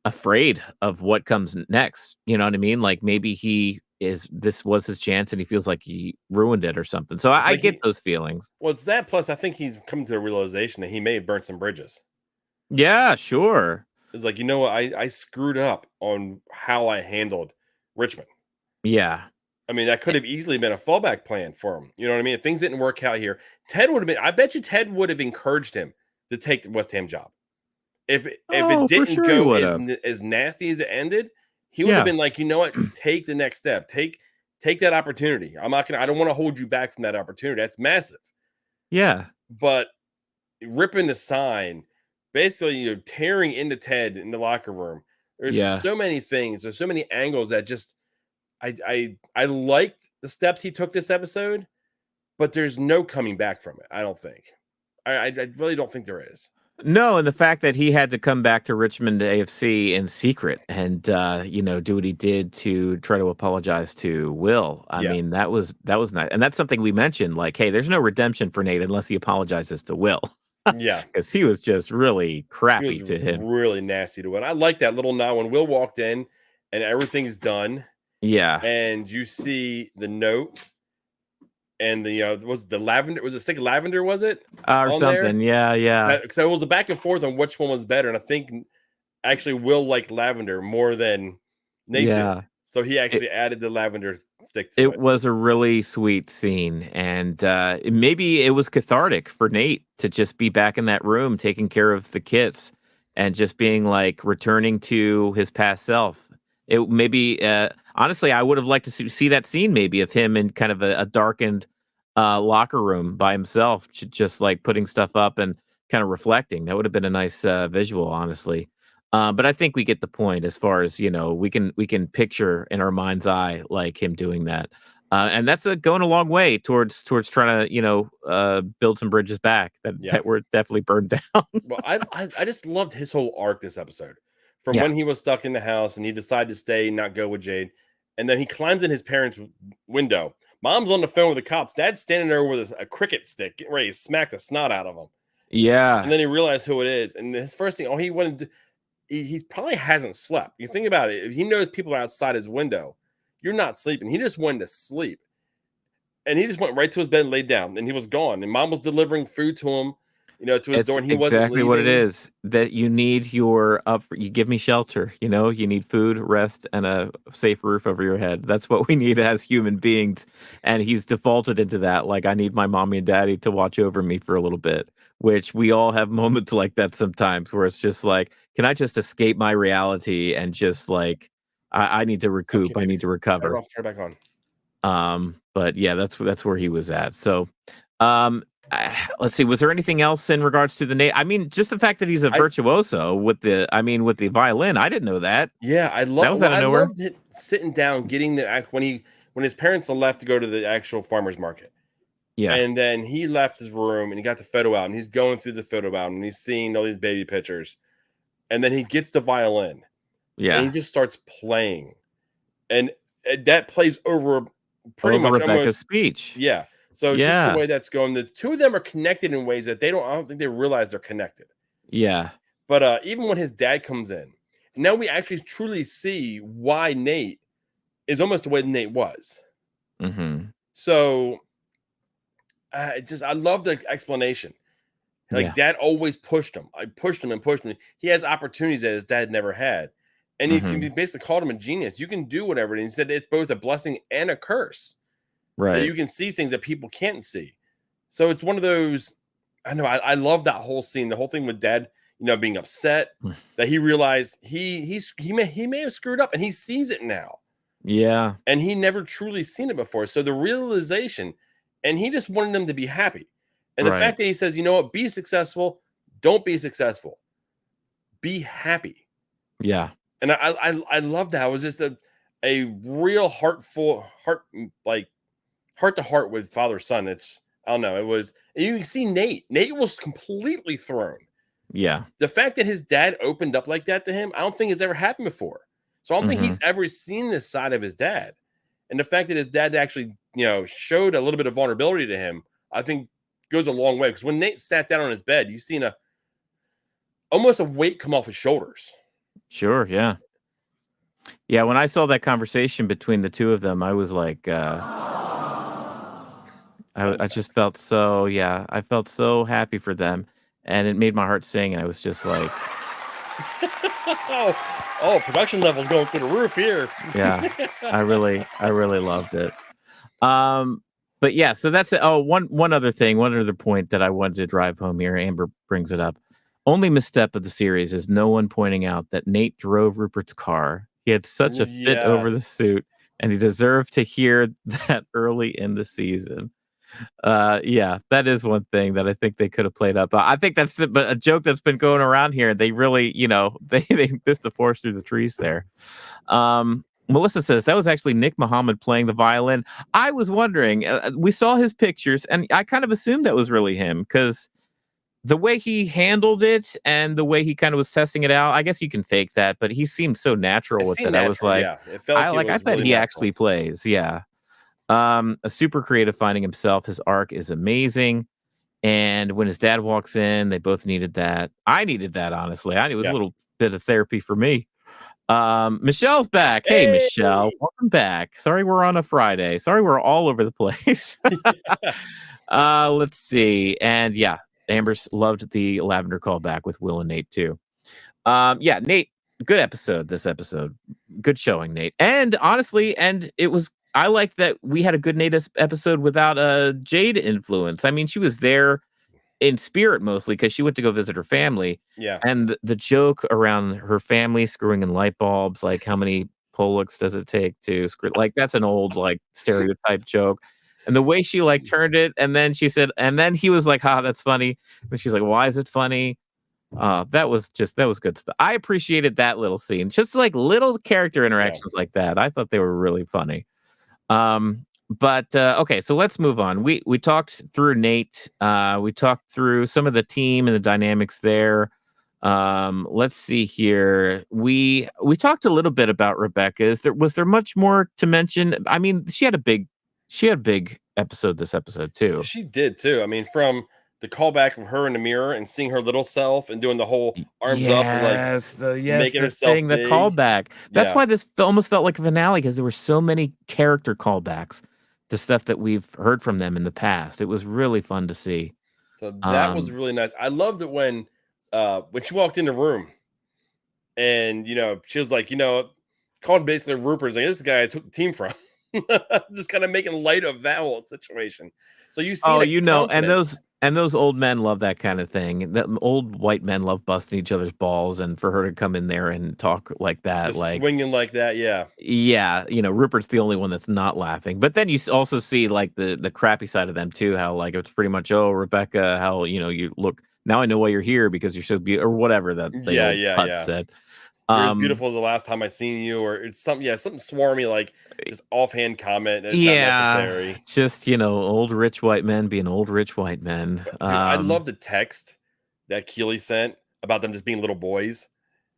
afraid of what comes next. You know what I mean? Like, maybe this was his chance and he feels like he ruined it or something. So I get those feelings. Well, it's that, plus I think he's coming to a realization that he may have burnt some bridges. Yeah, sure. It's like, you know what, I screwed up on how I handled Richmond. Yeah. I mean, that could have easily been a fallback plan for him. You know what I mean? If things didn't work out here, I bet you Ted would have encouraged him to take the West Ham job. If it didn't go as nasty as it ended, he would have been like, you know what, take the next step. Take that opportunity. I don't want to hold you back from that opportunity. That's massive. Yeah. But ripping the sign, basically, tearing into Ted in the locker room. There's so many things. There's so many angles that just I like the steps he took this episode, but there's no coming back from it. I don't think. I really don't think there is. No, and the fact that he had to come back to Richmond AFC in secret and do what he did to try to apologize to Will. I mean, that was nice. And that's something we mentioned, like, hey, there's no redemption for Nate unless he apologizes to Will. Yeah. Because he was just really crappy to him. Really nasty to it. I like that little nod when Will walked in and everything's done. Yeah. And you see the note. And was the lavender? Was it stick of lavender? Was it or something? There? Yeah. Because it was a back and forth on which one was better. And I think actually Will liked lavender more than Nate Yeah. did. So he actually added the lavender stick to it. It was a really sweet scene, and maybe it was cathartic for Nate to just be back in that room taking care of the kids and just being like returning to his past self. It maybe honestly, I would have liked to see that scene maybe of him in kind of a darkened locker room by himself, just like putting stuff up and kind of reflecting. That would have been a nice visual, honestly. But I think we get the point as far as we can picture in our mind's eye like him doing that, and that's going a long way towards trying to build some bridges back that were definitely burned down. Well, I just loved his whole arc this episode, from Yeah. when he was stuck in the house and he decided to stay and not go with Jade, and then he climbs in his parents' window. Mom's on the phone with the cops. Dad's standing there with a cricket stick, getting ready to smack the snot out of him. Yeah, And then he realized who it is, and his first thing, he wanted to. He probably hasn't slept. You think about it. If he knows people are outside his window, you're not sleeping. He just wanted to sleep. And he just went right to his bed and laid down, and he was gone. And Mom was delivering food to him, to his it's door, and he wasn't exactly what it leaving. is. That you need you give me shelter. You need food, rest, and a safe roof over your head. That's what we need as human beings. And he's defaulted into that. Like, I need my mommy and daddy to watch over me for a little bit, which we all have moments like that sometimes where it's just like, can I just escape my reality and just like, I need to recoup. Okay, I need to turn it recover. off, turn it back on. But yeah, that's where he was at. So, let's see. Was there anything else in regards to the Nate? I mean, just the fact that he's a virtuoso with the violin. I didn't know that. Yeah, I love. That was out of nowhere. I loved it sitting down, getting when his parents left to go to the actual farmer's market. Yeah. And then he left his room and he got the photo out and he's going through the photo album and he's seeing all these baby pictures. And then he gets the violin. Yeah. And he just starts playing. And that plays over pretty Over much Rebecca's almost speech. Yeah. So just Yeah. the way that's going, the two of them are connected in ways that I don't think they realize they're connected. Yeah. But even when his dad comes in, now we actually truly see why Nate is almost the way Nate was. Mm-hmm. So I love the explanation. Like, Dad always pushed him. I pushed him and pushed him. He has opportunities that his dad never had. And he basically called him a genius. You can do whatever. And he said it's both a blessing and a curse. Right. That you can see things that people can't see. So it's one of those. I know. I love that whole scene. The whole thing with Dad, being upset that he realized he may have screwed up, and he sees it now. Yeah. And he never truly seen it before. So the realization, and he just wanted them to be happy. And the fact that he says, you know what, be successful, don't be successful, be happy. Yeah. And I love that. It was just a real heart to heart with father son. It's, I don't know. It was, you can see Nate was completely thrown. Yeah. The fact that his dad opened up like that to him, I don't think it's ever happened before. So I don't think he's ever seen this side of his dad. And the fact that his dad actually, showed a little bit of vulnerability to him, I think goes a long way. Because when Nate sat down on his bed, you've seen almost a weight come off his shoulders. Sure. Yeah. Yeah. When I saw that conversation between the two of them, I was like, I just felt so, I felt so happy for them, and it made my heart sing. And I was just like, production levels going through the roof here. Yeah, I really loved it. But yeah, so that's it. Oh, one other point that I wanted to drive home here. Amber brings it up. Only misstep of the series is no one pointing out that Nate drove Rupert's car. He had such a fit over the suit, and he deserved to hear that early in the season. Yeah, that is one thing that I think they could have played up. I think that's a joke that's been going around here. They really, they missed the forest through the trees there. Melissa says that was actually Nick Muhammad playing the violin. I was wondering, we saw his pictures, and I kind of assumed that was really him because the way he handled it and the way he kind of was testing it out. I guess you can fake that, but he seemed so natural with it. I was like, it felt I bet he actually plays. Yeah. A super creative finding himself. His arc is amazing. And when his dad walks in, they both needed that. I needed that, honestly. It was a little bit of therapy for me. Michelle's back. Hey, Michelle, welcome back. Sorry we're on a Friday. Sorry we're all over the place. Let's see. And yeah, Amber's loved the lavender callback with Will and Nate too. Yeah, Nate, good episode. This episode, good showing, Nate. And honestly, I like that we had a good Nate episode without a Jade influence. I mean, she was there in spirit mostly because she went to go visit her family. Yeah. And the joke around her family screwing in light bulbs, like how many Pollux does it take to screw? Like that's an old like stereotype joke. And the way she like turned it, and then she said, and then he was like, "Ha, that's funny." And she's like, "Why is it funny?" That was good stuff. I appreciated that little scene, just like little character interactions like that. I thought they were really funny. But okay, so let's move on. We talked through Nate. We talked through some of the team and the dynamics there. Let's see here. We talked a little bit about Rebecca. Was there much more to mention? I mean, she had a big episode this episode too. She did too. I mean, from the callback of her in the mirror and seeing her little self and doing the whole arms up and like making herself the big. callback. That's Yeah. why this almost felt like a finale because there were so many character callbacks to stuff that we've heard from them in the past. It was really fun to see. So that was really nice. I loved it when she walked in the room and she was like, called basically Rupert, like, this is the guy I took the team from. Just kind of making light of that whole situation. So you see, and those old men love that kind of thing. The old white men love busting each other's balls, and for her to come in there and talk like that, just like swinging like that, yeah. Rupert's the only one that's not laughing. But then you also see like the crappy side of them too, how like it's pretty much, oh, Rebecca, how you look now. I know why you're here because you're so beautiful, or whatever that the said. You're as beautiful as the last time I seen you, or it's something swarmy, like just offhand comment. That's not necessary. Just old rich white men being old rich white men. Dude, I love the text that Keely sent about them just being little boys.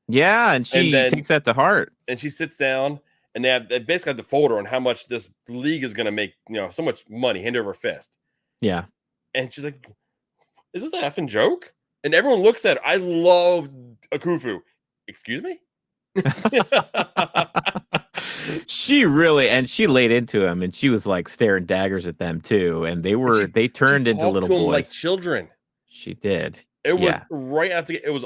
Yeah, and she takes that to heart. And she sits down, and they basically have the folder on how much this league is going to make. So much money, hand over fist. Yeah, and she's like, "Is this an effing joke?" And everyone looks at her. I love Akufo. Excuse me? She laid into him, and she was like staring daggers at them too, and they turned into little boys like children. She did. It was right after it was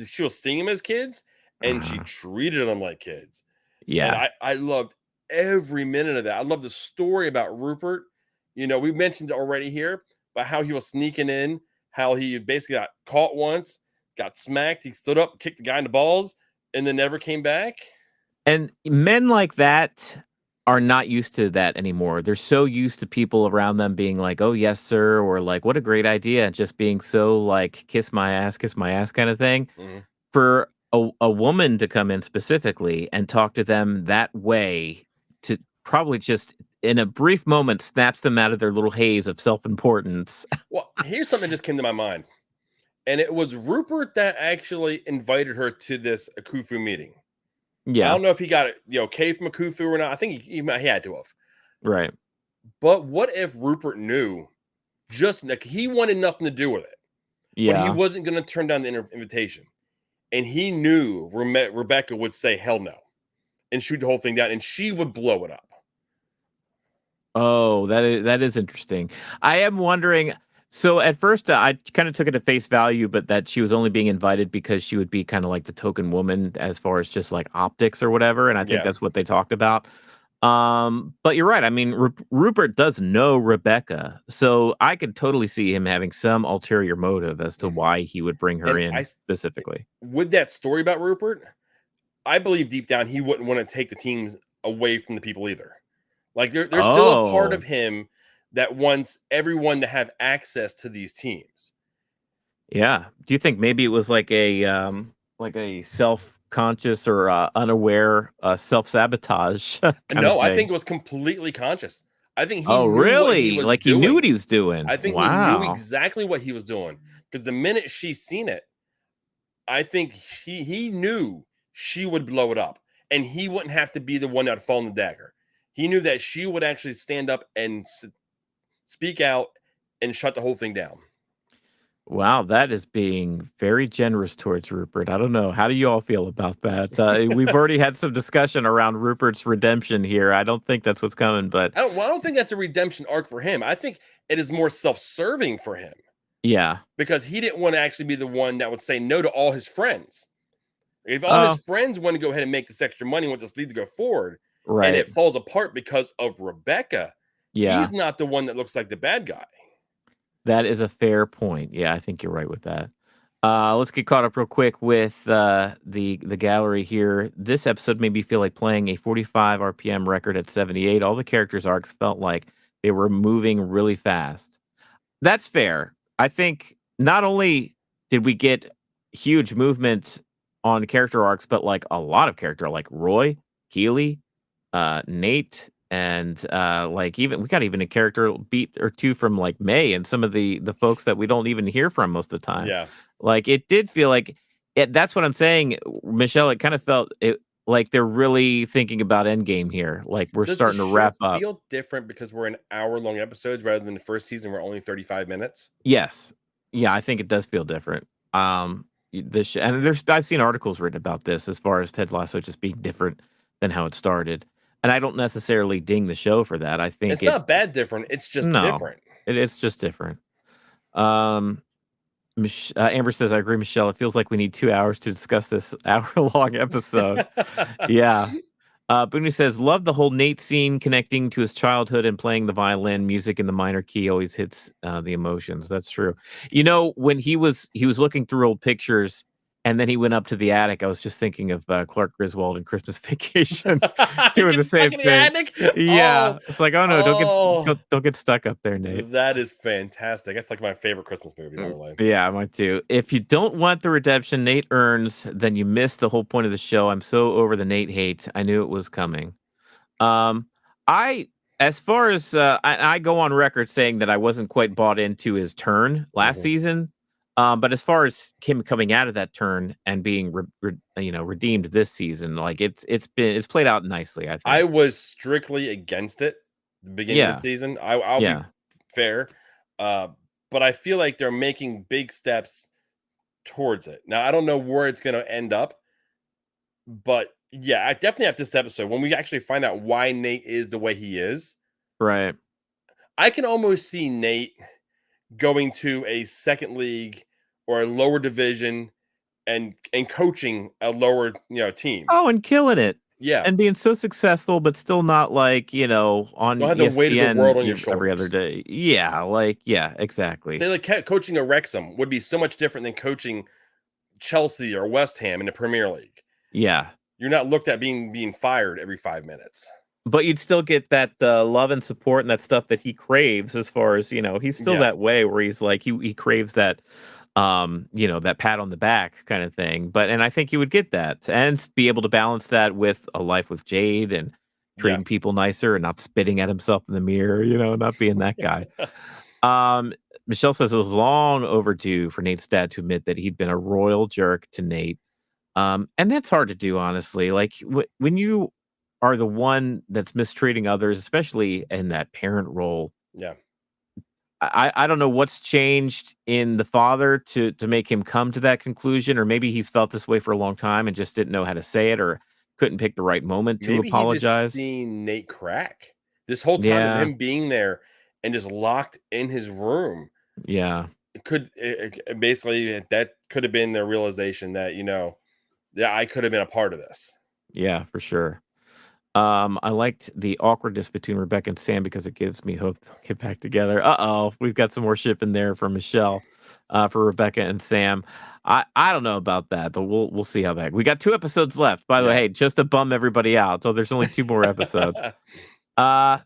she was seeing them as kids, and she treated them like kids. Yeah, and I loved every minute of that. I love the story about Rupert. We mentioned it already here about how he was sneaking in, how he basically got caught once, got smacked, he stood up, kicked the guy in the balls, and then never came back. And men like that are not used to that anymore. They're so used to people around them being like, "Oh yes, sir," or like, "What a great idea," just being so like kiss my ass kind of thing. Mm-hmm. For a woman to come in specifically and talk to them that way, to probably just in a brief moment snaps them out of their little haze of self-importance. Well, here's something that just came to my mind. And it was Rupert that actually invited her to this Akufo meeting. Yeah. I don't know if he got it, okay from Akufo or not. I think he had to have. Right. But what if Rupert knew just like he wanted nothing to do with it? Yeah. But he wasn't going to turn down the invitation. And he knew Rebecca would say hell no and shoot the whole thing down, and she would blow it up. Oh, that is interesting. I am wondering. So at first, I kind of took it at face value, but that she was only being invited because she would be kind of like the token woman as far as just like optics or whatever. And I think that's what they talked about. But you're right. I mean, Rupert does know Rebecca, so I could totally see him having some ulterior motive as to why he would bring her in specifically. With that story about Rupert, I believe deep down he wouldn't want to take the teams away from the people either. Like there's still a part of him that wants everyone to have access to these teams. Yeah. Do you think maybe it was like a self-conscious or unaware self-sabotage? No, I think it was completely conscious. I think he knew really? What he he knew what he was doing. I think he knew exactly what he was doing. Because the minute she seen it, I think he knew she would blow it up. And he wouldn't have to be the one that would fall in the dagger. He knew that she would actually stand up and speak out and shut the whole thing down. Wow, that is being very generous towards Rupert. I don't know. How do you all feel about that? We've already had some discussion around Rupert's redemption here. I don't think that's what's coming, but I don't think that's a redemption arc for him. I think it is more self-serving for him. Yeah. Because he didn't want to actually be the one that would say no to all his friends. If all his friends want to go ahead and make this extra money, want this lead to go forward, and it falls apart because of Rebecca, he's not the one that looks like the bad guy. That is a fair point. Yeah, I think you're right with that. Let's get caught up real quick with the gallery here. This episode made me feel like playing a 45 RPM record at 78. All the characters' arcs felt like they were moving really fast. That's fair. I think not only did we get huge movement on character arcs, but like a lot of character, like Roy, Keely, Nate, and like even we got even a character beat or two from like May and some of the folks that we don't even hear from most of the time. Yeah. Like it did feel like it. That's what I'm saying, Michelle. It kind of felt it like they're really thinking about Endgame here. Like we're starting to wrap up. Feel different because we're in hour-long episodes rather than the first season where only 35 minutes. Yes, yeah, I think it does feel different. And I've seen articles written about this as far as Ted Lasso just being different than how it started, and I don't necessarily ding the show for that. I think it's not bad different. It's just different. It's just different. Amber says, I agree, Michelle. It feels like we need 2 hours to discuss this hour-long episode. Yeah. Booney says, love the whole Nate scene connecting to his childhood and playing the violin. Music in the minor key always hits the emotions. That's true. You know, when he was looking through old pictures and then he went up to the attic, I was just thinking of Clark Griswold in Christmas Vacation doing the same thing. Attic? Yeah. It's like, oh no, don't get stuck up there, Nate. That is fantastic. That's like my favorite Christmas movie, by the way. Yeah, mine too. If you don't want the redemption Nate earns, then you miss the whole point of the show. I'm so over the Nate hate. I knew it was coming. As far as I go on record saying that I wasn't quite bought into his turn last season. But as far as him coming out of that turn and being redeemed this season, like it's played out nicely. I think I was strictly against it the beginning of the season. I'll be fair, but I feel like they're making big steps towards it. Now I don't know where it's going to end up, but yeah, I definitely have this episode when we actually find out why Nate is the way he is. Right. I can almost see Nate going to a second league or a lower division and coaching a lower team. Oh, and killing it. Yeah. And being so successful, but still not like, on don't have the weight of the world on your shoulders every other day. Yeah, exactly. Say like coaching a Wrexham would be so much different than coaching Chelsea or West Ham in the Premier League. Yeah. You're not looked at being fired every 5 minutes. But you'd still get that love and support and that stuff that he craves as far as, he's still that way where he's like, he craves that, that pat on the back kind of thing. And I think he would get that and be able to balance that with a life with Jade and treating people nicer and not spitting at himself in the mirror, not being that guy. Michelle says it was long overdue for Nate's dad to admit that he'd been a royal jerk to Nate. And that's hard to do, honestly. Like when you are the one that's mistreating others, especially in that parent role. Yeah. I don't know what's changed in the father to make him come to that conclusion, or maybe he's felt this way for a long time and just didn't know how to say it or couldn't pick the right moment to apologize. He just seen Nate crack this whole time of him being there and just locked in his room. Yeah. Basically that could have been their realization that, I could have been a part of this. Yeah, for sure. I liked the awkwardness between Rebecca and Sam because it gives me hope they'll get back together. We've got some more ship in there for Michelle, for Rebecca and Sam. I don't know about that, but we'll see how that. We got 2 episodes left. By the way, hey, just to bum everybody out. So there's only 2 more episodes.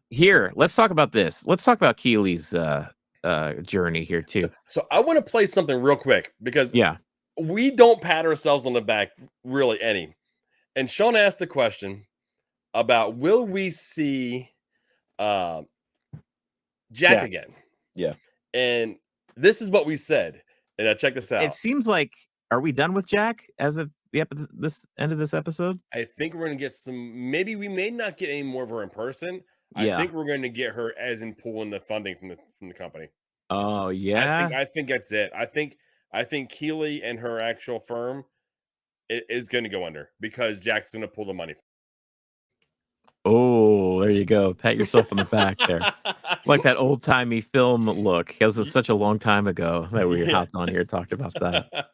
Here, let's talk about this. Let's talk about Keely's journey here too. So I want to play something real quick because we don't pat ourselves on the back really any. And Sean asked the question about will we see Jack again? Yeah. And this is what we said. And check this out. It seems like, are we done with Jack as of this end of this episode? I think we're going to get maybe we may not get any more of her in person. I think we're going to get her as in pulling the funding from the company. Oh yeah. I think that's it. I think Keely and her actual firm is going to go under because Jack's going to pull the money. Oh, there you go. Pat yourself on the back there. Like that old timey film look. It was such a long time ago that we Yeah. hopped on here and talked about that.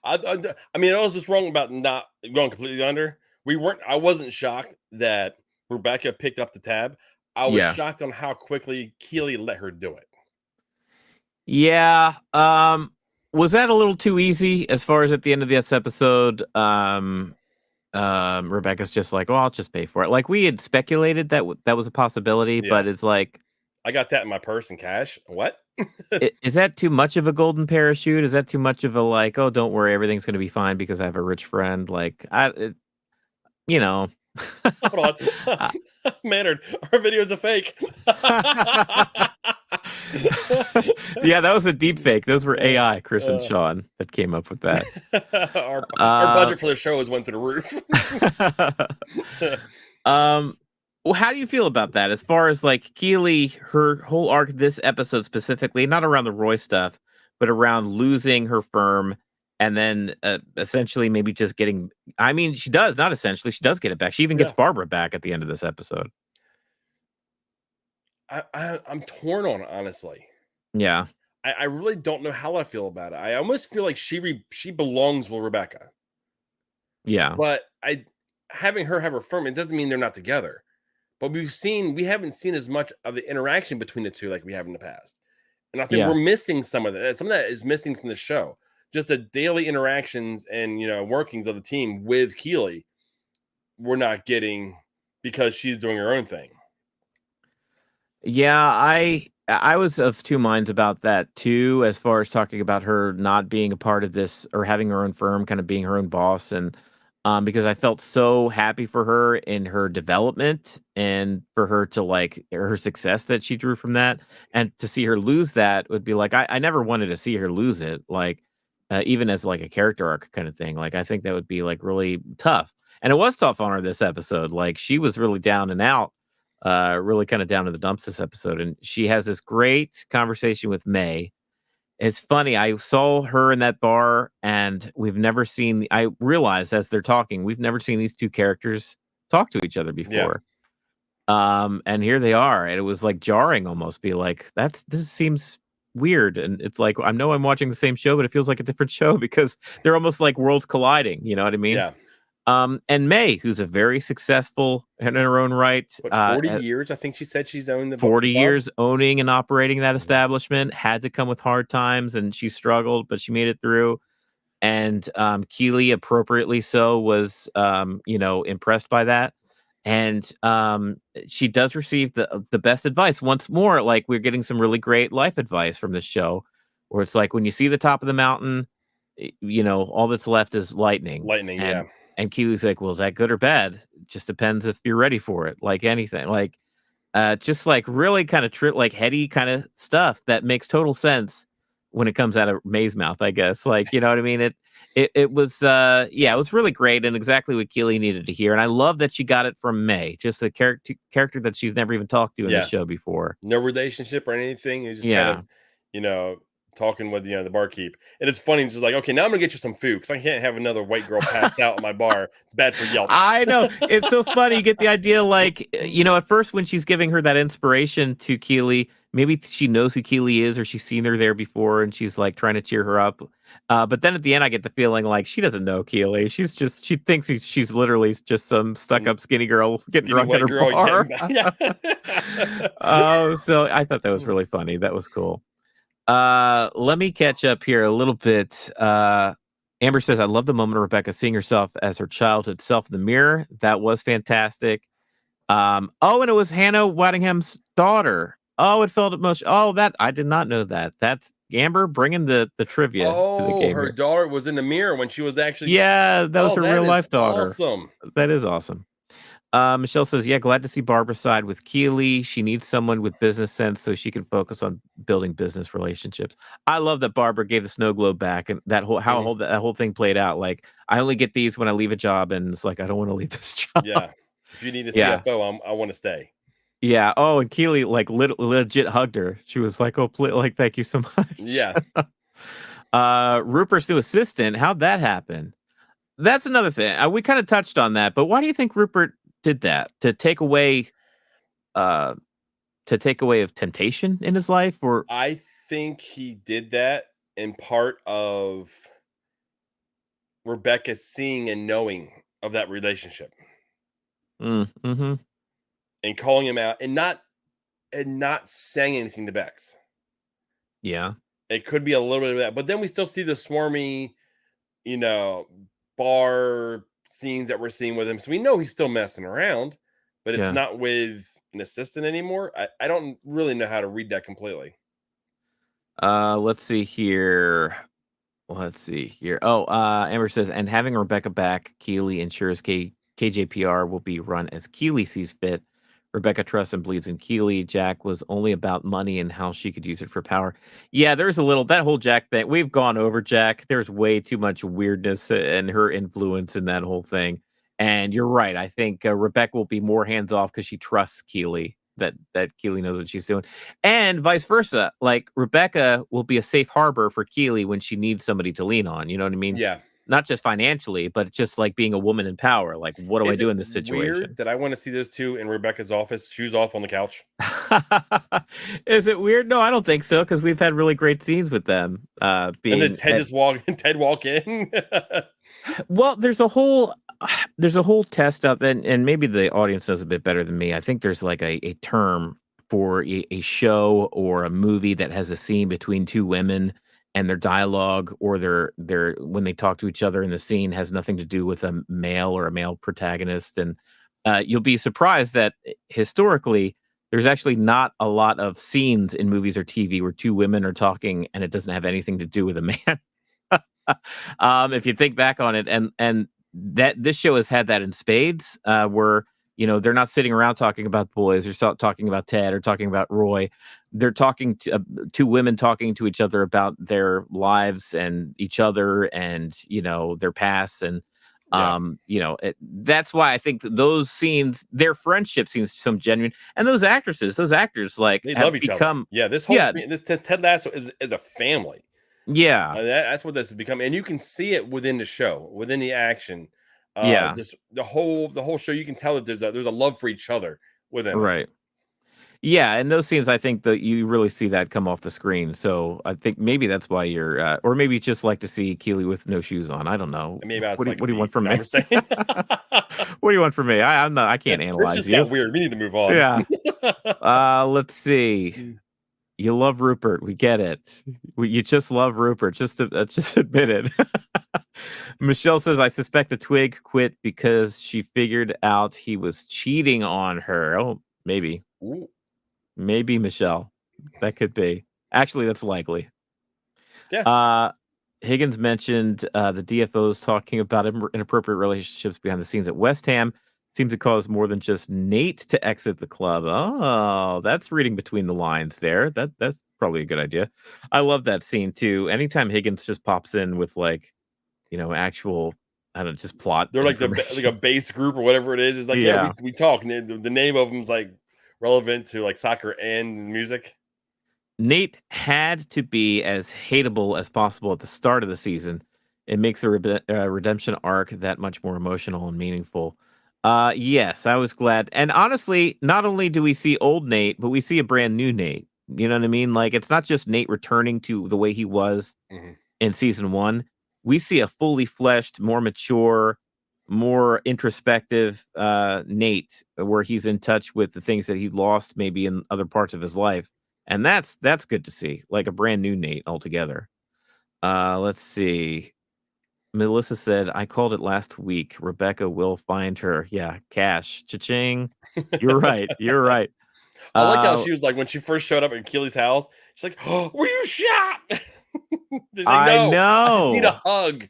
I mean, I was just wrong about not going completely under. I wasn't shocked that Rebecca picked up the tab. I was Yeah. shocked on how quickly Keely let her do it. Yeah. Was that a little too easy as far as at the end of this episode? Rebecca's just like, well, I'll just pay for it. Like we had speculated that that was a possibility, Yeah. but it's like, I got that in my purse in cash. What? is that too much of a golden parachute? Is that too much of a like, oh, don't worry, everything's going to be fine because I have a rich friend? Like, you know. Hold on. Maynard, our video's a fake. Yeah, that was a deep fake. Those were AI, Chris and Sean, that came up with that. our budget for the show has went through the roof. Well, how do you feel about that? As far as like Keely, her whole arc this episode specifically, not around the Roy stuff, but around losing her firm and then essentially maybe just getting, I mean, she does, not essentially, she does get it back. She even gets Barbara back at the end of this episode. I'm torn on it, honestly. Yeah. I really don't know how I feel about it. I almost feel like she belongs with Rebecca. Yeah. But having her have her firm, it doesn't mean they're not together. But we haven't seen as much of the interaction between the two like we have in the past. And I think we're missing some of that. Some of that is missing from the show. Just the daily interactions and workings of the team with Keely, we're not getting because she's doing her own thing. Yeah, I was of two minds about that too, as far as talking about her not being a part of this or having her own firm, kind of being her own boss, and because I felt so happy for her in her development and for her to like her success that she drew from that, and to see her lose that would be like I never wanted to see her lose it, like even as like a character arc kind of thing. Like I think that would be like really tough, and it was tough on her this episode. Like she was really down and out, really kind of down in the dumps this episode, and she has this great conversation with May. It's funny. I saw her in that bar, and we've never seen. I realized as they're talking, we've never seen these two characters talk to each other before. And here they are, and it was like jarring, almost. Be like, this seems weird, and it's like I know I'm watching the same show, but it feels like a different show because they're almost like worlds colliding. You know what I mean? Yeah. And May, who's a very successful in her own right, 40 years, I think she said she's owned the 40 bar. years owning and operating that establishment, had to come with hard times, and she struggled, but she made it through. And Keely, appropriately so, was impressed by that. And she does receive the best advice. Once more, like we're getting some really great life advice from this show, where it's like when you see the top of the mountain, all that's left is lightning. Lightning, and, yeah. And Keely's like, well, is that good or bad? It just depends if you're ready for it. Like anything, like just like really kind of like heady kind of stuff that makes total sense when it comes out of May's mouth, I guess. Like, you know what I mean? It was it was really great and exactly what Keely needed to hear. And I love that she got it from May, just the character that she's never even talked to in the show before. No relationship or anything. It's just kind of, talking with the barkeep. And it's funny, just like, okay, now I'm gonna get you some food because I can't have another white girl pass out at my bar. It's bad for Yelp. I know. It's so funny. You get the idea, like, at first when she's giving her that inspiration to Keely, maybe she knows who Keely is or she's seen her there before and she's like trying to cheer her up. But then at the end I get the feeling like she doesn't know Keely. She thinks she's literally just some stuck-up skinny girl getting drunk at her bar. Oh, so I thought that was really funny. That was cool. Let me catch up here a little bit. Amber says, I love the moment of Rebecca seeing herself as her childhood self in the mirror. That was fantastic. And it was Hannah Waddingham's daughter. Oh, it felt emotional. Oh, that I did not know that. That's Amber bringing the trivia to the game. Her daughter was in the mirror when she was actually. Yeah, that was her real life daughter. Awesome. That is awesome. Michelle says, yeah, glad to see Barbara side with Keely. She needs someone with business sense so she can focus on building business relationships. I love that Barbara gave the snow globe back and that whole thing played out. Like, I only get these when I leave a job, and it's like I don't want to leave this job. Yeah. If you need a CFO, I want to stay. Yeah. Oh, and Keely like legit hugged her. She was like, "Oh, thank you so much." Yeah. Rupert's new assistant. How'd that happen? That's another thing. We kind of touched on that, but why do you think Rupert did that to take away uh of temptation in his life, or I think he did that in part of Rebecca seeing and knowing of that relationship mm-hmm. and calling him out and not saying anything to Bex. Yeah. It could be a little bit of that, but then we still see the swarmy, bar scenes that we're seeing with him. So we know he's still messing around, but it's Yeah. not with an assistant anymore. I don't really know how to read that completely. Let's see here. Oh, Amber says, and having Rebecca back, Keeley ensures KJPR will be run as Keeley sees fit. Rebecca trusts and believes in Keeley. Jack was only about money and how she could use it for power. Yeah, there's that whole Jack thing. We've gone over Jack. There's way too much weirdness and her influence in that whole thing. And you're right. I think Rebecca will be more hands off because she trusts Keeley. That Keeley knows what she's doing, and vice versa. Like Rebecca will be a safe harbor for Keeley when she needs somebody to lean on. You know what I mean? Yeah. Not just financially, but just like being a woman in power. Like, what do I Is do it in this weird situation? that I want to see those two in Rebecca's office, shoes off on the couch? Is it weird? No, I don't think so, because we've had really great scenes with them. And then Being Ted walk in. well, there's a whole test out there, and maybe the audience knows a bit better than me. I think there's like a term for a show or a movie that has a scene between two women and their dialogue or their when they talk to each other in the scene has nothing to do with a male or a male protagonist. And you'll be surprised that historically there's actually not a lot of scenes in movies or TV where two women are talking and it doesn't have anything to do with a man. If you think back on it, and that this show has had that in spades, where they're not sitting around talking about boys or talking about Ted or talking about Roy. They're talking to two women talking to each other about their lives and each other and their pasts and Yeah. that's why I think that those scenes, their friendship seems so genuine, and those actors like They have love each become other. Yeah, this Ted Lasso is a family. yeah That's what this has become, and you can see it within the show, within the action. yeah Just the whole show. You can tell that there's a love for each other within it. right. Yeah, in those scenes, I think that you really see that come off the screen. So I think maybe that's why you're, or maybe you just like to see Keeley with no shoes on. I don't know. And maybe it's What do, like what do you want from no, me? I'm saying. What do you want from me? I'm not. I can't This analyze just you. got weird. We need to move on. Yeah. Let's see. You love Rupert. We get it. You just love Rupert. Just admit it. Michelle says, I suspect the twig quit because she figured out he was cheating on her. Oh, maybe. Ooh. Maybe Michelle. That could be. Actually, that's likely. Yeah. Higgins mentioned the DFOs talking about inappropriate relationships behind the scenes at West Ham seemed to cause more than just Nate to exit the club. Oh, that's reading between the lines there. That's probably a good idea. I love that scene too. Anytime Higgins just pops in with actual, I don't know, just plot. They're like a base group or whatever it is. It's like, yeah, we talk. And the name of them is like relevant to like soccer and music. Nate had to be as hateable as possible at the start of the season. It makes the redemption arc that much more emotional and meaningful. Yes, I was glad. And honestly, not only do we see old Nate, but we see a brand new Nate. You know what I mean? Like, it's not just Nate returning to the way he was in season 1. We see a fully fleshed, more mature, more introspective Nate, where he's in touch with the things that he lost maybe in other parts of his life. And that's good to see, like a brand new Nate altogether. Let's see. Melissa said, I called it last week. Rebecca will find her. Yeah, cash. Cha-ching. You're right. You're right. I like how she was like, when she first showed up at Keeley's house, she's like, oh, were you shot? Like, I know. I just need a hug.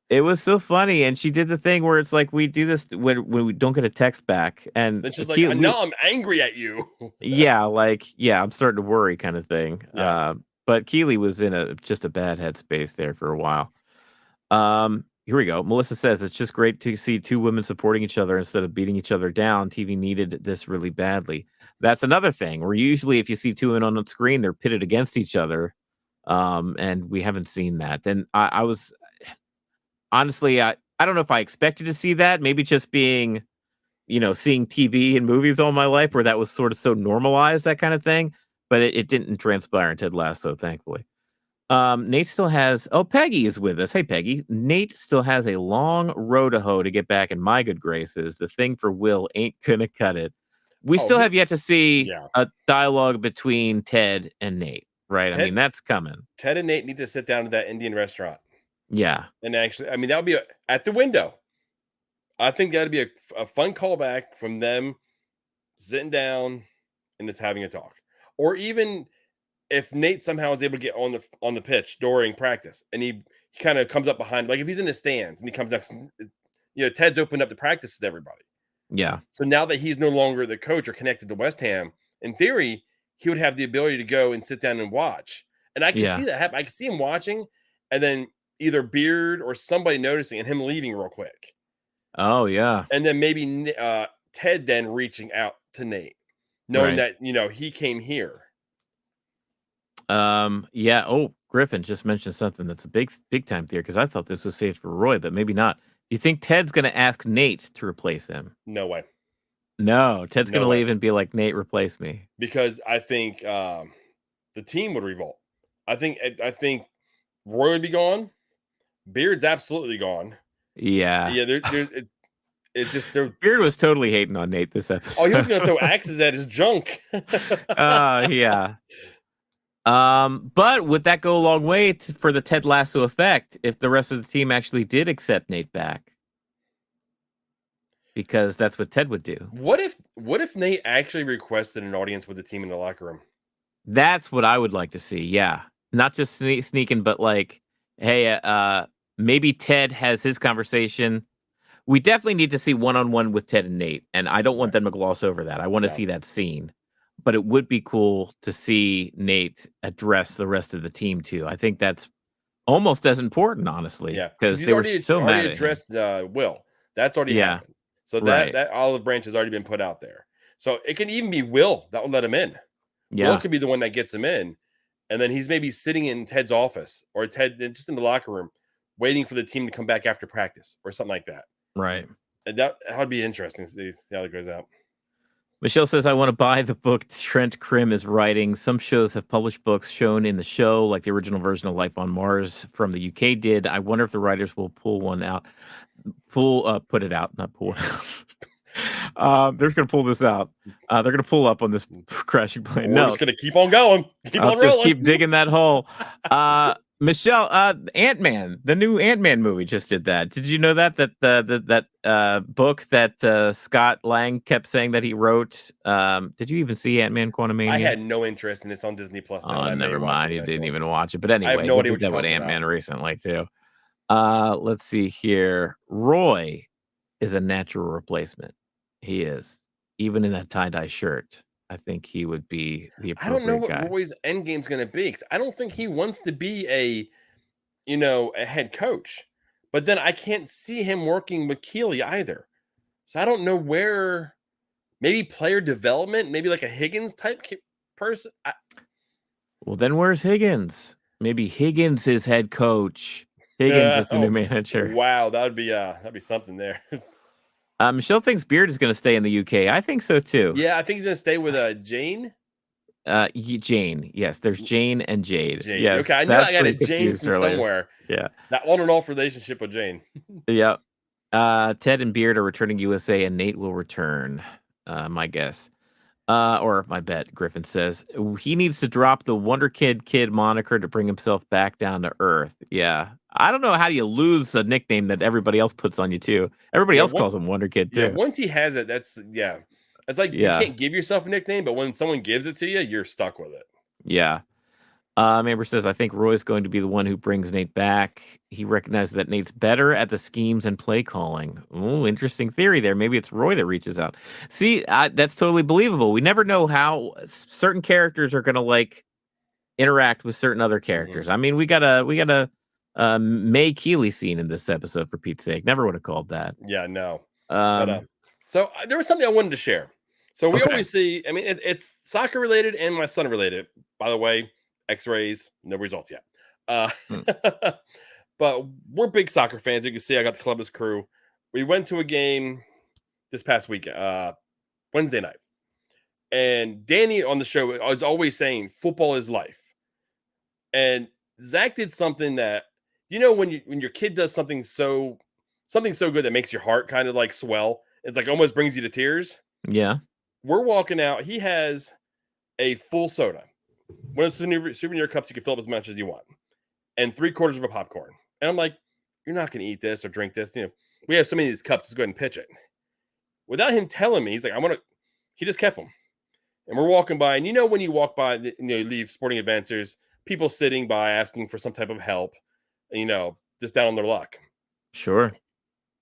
It was so funny. And she did the thing where it's like, we do this when we don't get a text back. And then she's like, no, I'm angry at you. Yeah, I'm starting to worry kind of thing. Yeah. But Keeley was in just a bad headspace there for a while. Here we go. Melissa says, it's just great to see two women supporting each other instead of beating each other down. TV needed this really badly. That's another thing where usually if you see two women on the screen, they're pitted against each other. And we haven't seen that. And I was honestly, I don't know if I expected to see that. Maybe just being seeing TV and movies all my life where that was sort of so normalized, that kind of thing. But it didn't transpire in Ted Lasso, thankfully. Nate still has. Oh, Peggy is with us. Hey, Peggy. Nate still has a long road to hoe to get back in my good graces. The thing for Will ain't gonna cut it. We Oh, still have yet to see yeah. a dialogue between Ted and Nate, right? I mean, that's coming. Ted and Nate need to sit down at that Indian restaurant. Yeah. And actually, I mean, that would be at the window. I think that would be a fun callback from them sitting down and just having a talk. Or even if Nate somehow is able to get on the pitch during practice and he kind of comes up behind, like if he's in the stands and he comes next, Ted's opened up the practice to everybody. Yeah. So now that he's no longer the coach or connected to West Ham, in theory, he would have the ability to go and sit down and watch. And I can see that happen. I can see him watching and then either Beard or somebody noticing and him leaving real quick. Oh, yeah. And then maybe Ted then reaching out to Nate, knowing that, he came here. Yeah. Oh, Griffin just mentioned something that's a big time theory because I thought this was saved for Roy, but maybe not. You think Ted's going to ask Nate to replace him? No way. No, Ted's going to leave and be like, Nate, replace me. Because I think the team would revolt. I think Roy would be gone. Beard's absolutely gone. Yeah. Yeah, it's just Beard was totally hating on Nate this episode. Oh, he was going to throw axes at his junk. Yeah. But would that go a long way for the Ted Lasso effect if the rest of the team actually did accept Nate back? Because that's what Ted would do. What if Nate actually requested an audience with the team in the locker room? That's what I would like to see. Yeah, not just sneaking, but like, hey, maybe Ted has his conversation. We definitely need to see one-on-one with Ted and Nate, and I don't want them to gloss over that. I want to see that scene. But it would be cool to see Nate address the rest of the team too. I think that's almost as important, honestly. Yeah, because they were so mad at addressed Will. That's already happened. So that olive branch has already been put out there. So it can even be Will that will let him in. Yeah, Will could be the one that gets him in, and then he's maybe sitting in Ted's office or Ted just in the locker room, waiting for the team to come back after practice or something like that. Right. And that would be interesting to see how it goes out. Michelle says, I want to buy the book Trent Krim is writing. Some shows have published books shown in the show, like the original version of Life on Mars from the UK did. I wonder if the writers will put it out, not pull it out. They're going to pull this out. They're going to pull up on this crashing plane. We're just going to keep on going. Keep on rolling. Just keep digging that hole. Michelle, Ant-Man, the new Ant-Man movie just did that. Did you know that book that Scott Lang kept saying that he wrote? Did you even see Ant-Man Quantumania? I had no interest in this on Disney Plus. Oh, never mind. You didn't even watch it. But anyway, I have no idea did that with Ant-Man recently too. Let's see here. Roy is a natural replacement. He is. Even in that tie-dye shirt. I think he would be the appropriate guy. I don't know what Roy's end game's going to be because I don't think he wants to be a head coach. But then I can't see him working with Keeley either. So I don't know where. Maybe player development, maybe like a Higgins type person. Well, then where's Higgins? Maybe Higgins is head coach. Higgins is the new manager. Wow, that'd be something there. Michelle thinks Beard is going to stay in the UK. I think so too. Yeah, I think he's going to stay with Jane. Jane. Yes, there's Jane and Jade. Jane. Yes, okay, I knew I got a Jane from somewhere. Yeah, that on and off relationship with Jane. Yeah. Ted and Beard are returning USA, and Nate will return. My guess, or my bet. Griffin says he needs to drop the Wonder Kid moniker to bring himself back down to earth. Yeah. I don't know how you lose a nickname that everybody else puts on you too. Everybody else calls him Wonder Kid too. Yeah, once he has it, it's like you can't give yourself a nickname, but when someone gives it to you, you're stuck with it. Yeah. Amber says, I think Roy's going to be the one who brings Nate back. He recognizes that Nate's better at the schemes and play calling. Ooh, interesting theory there. Maybe it's Roy that reaches out. See, that's totally believable. We never know how certain characters are going to like interact with certain other characters. Mm-hmm. I mean, we got a May Keeley scene in this episode, for Pete's sake. Never would have called that. Yeah, no. So there was something I wanted to share. So we always see, I mean, it's soccer related and my son related. By the way, X-rays, no results yet. But we're big soccer fans. You can see I got the Columbus Crew. We went to a game this past week, Wednesday night. And Danny on the show was always saying football is life. And Zach did something that, when your kid does something so good that makes your heart kind of like swell, it's like almost brings you to tears. Yeah. We're walking out. He has a full soda, one of the souvenir cups you can fill up as much as you want, and 3/4 of a popcorn. And I'm like, you're not going to eat this or drink this. We have so many of these cups. Let's go ahead and pitch it. Without him telling me, he's like, he just kept them. And we're walking by, and when you walk by, you leave sporting events, there's people sitting by asking for some type of help, just down on their luck. Sure.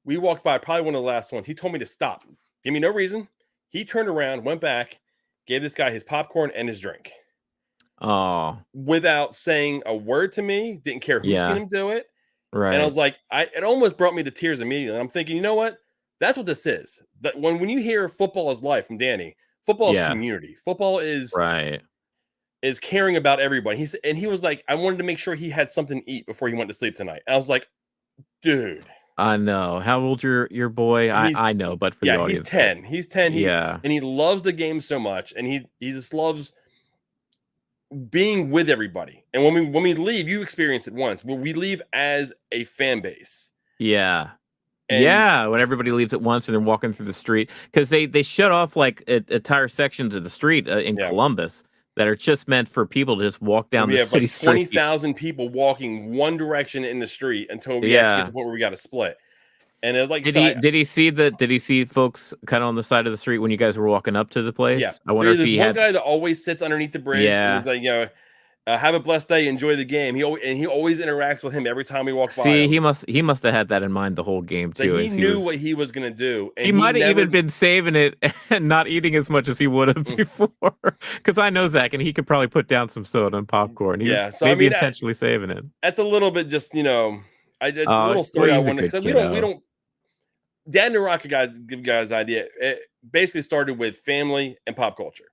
We walked by, probably one of the last ones. He told me to stop. Give me no reason. He turned around, went back, gave this guy his popcorn and his drink. Oh. Without saying a word to me. Didn't care who seen him do it. Right. And I was like, it almost brought me to tears immediately. And I'm thinking, you know what? That's what this is. That when you hear football is life from Danny, football is community. Football is caring about everybody. He was like, I wanted to make sure he had something to eat before he went to sleep tonight. I was like, dude. I know. How old's your boy? I know, but for the audience. He's 10. He's 10. And he loves the game so much. And he just loves being with everybody. And when we leave, you experience it once. When we leave as a fan base. Yeah. When everybody leaves at once and they're walking through the street, because they shut off like entire sections of the street in Columbus that are just meant for people to just walk down the city street. 20,000 people walking one direction in the street until we actually get to the point where we got to split. And it was like, did he see folks kind of on the side of the street when you guys were walking up to the place? Yeah. I wonder if there's he one guy that always sits underneath the bridge. Yeah. And he's like, have a blessed day, enjoy the game. He always interacts with him every time we walk by. See, he must have had that in mind the whole game too. Like he knew what he was gonna do. And he might have even been saving it and not eating as much as he would have before. Because I know Zach, and he could probably put down some soda and popcorn. He was maybe intentionally saving it. That's a little bit just it's a little story I wanted, because we don't. Dad and Rocket give guys idea. It basically started with family and pop culture.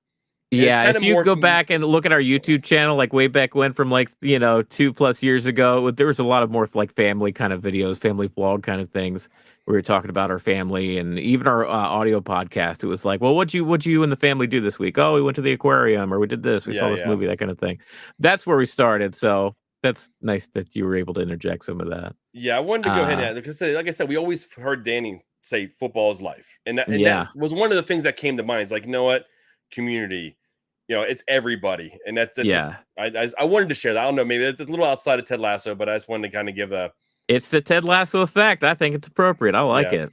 Yeah, if you go back and look at our YouTube channel, like way back when, from 2+ years ago, there was a lot of more like family kind of videos, family vlog kind of things. We were talking about our family, and even our audio podcast. It was like, well, what'd you and the family do this week? Oh, we went to the aquarium, or we did this, we saw this movie, that kind of thing. That's where we started. So that's nice that you were able to interject some of that. Yeah, I wanted to go ahead and because, like I said, we always heard Danny say football is life, and that was one of the things that came to mind. It's like, you know what, community. It's everybody, and that's just, I wanted to share that. I don't know, maybe it's a little outside of Ted Lasso, but I just wanted to kind of give it's the Ted Lasso effect. I think it's appropriate. I like it.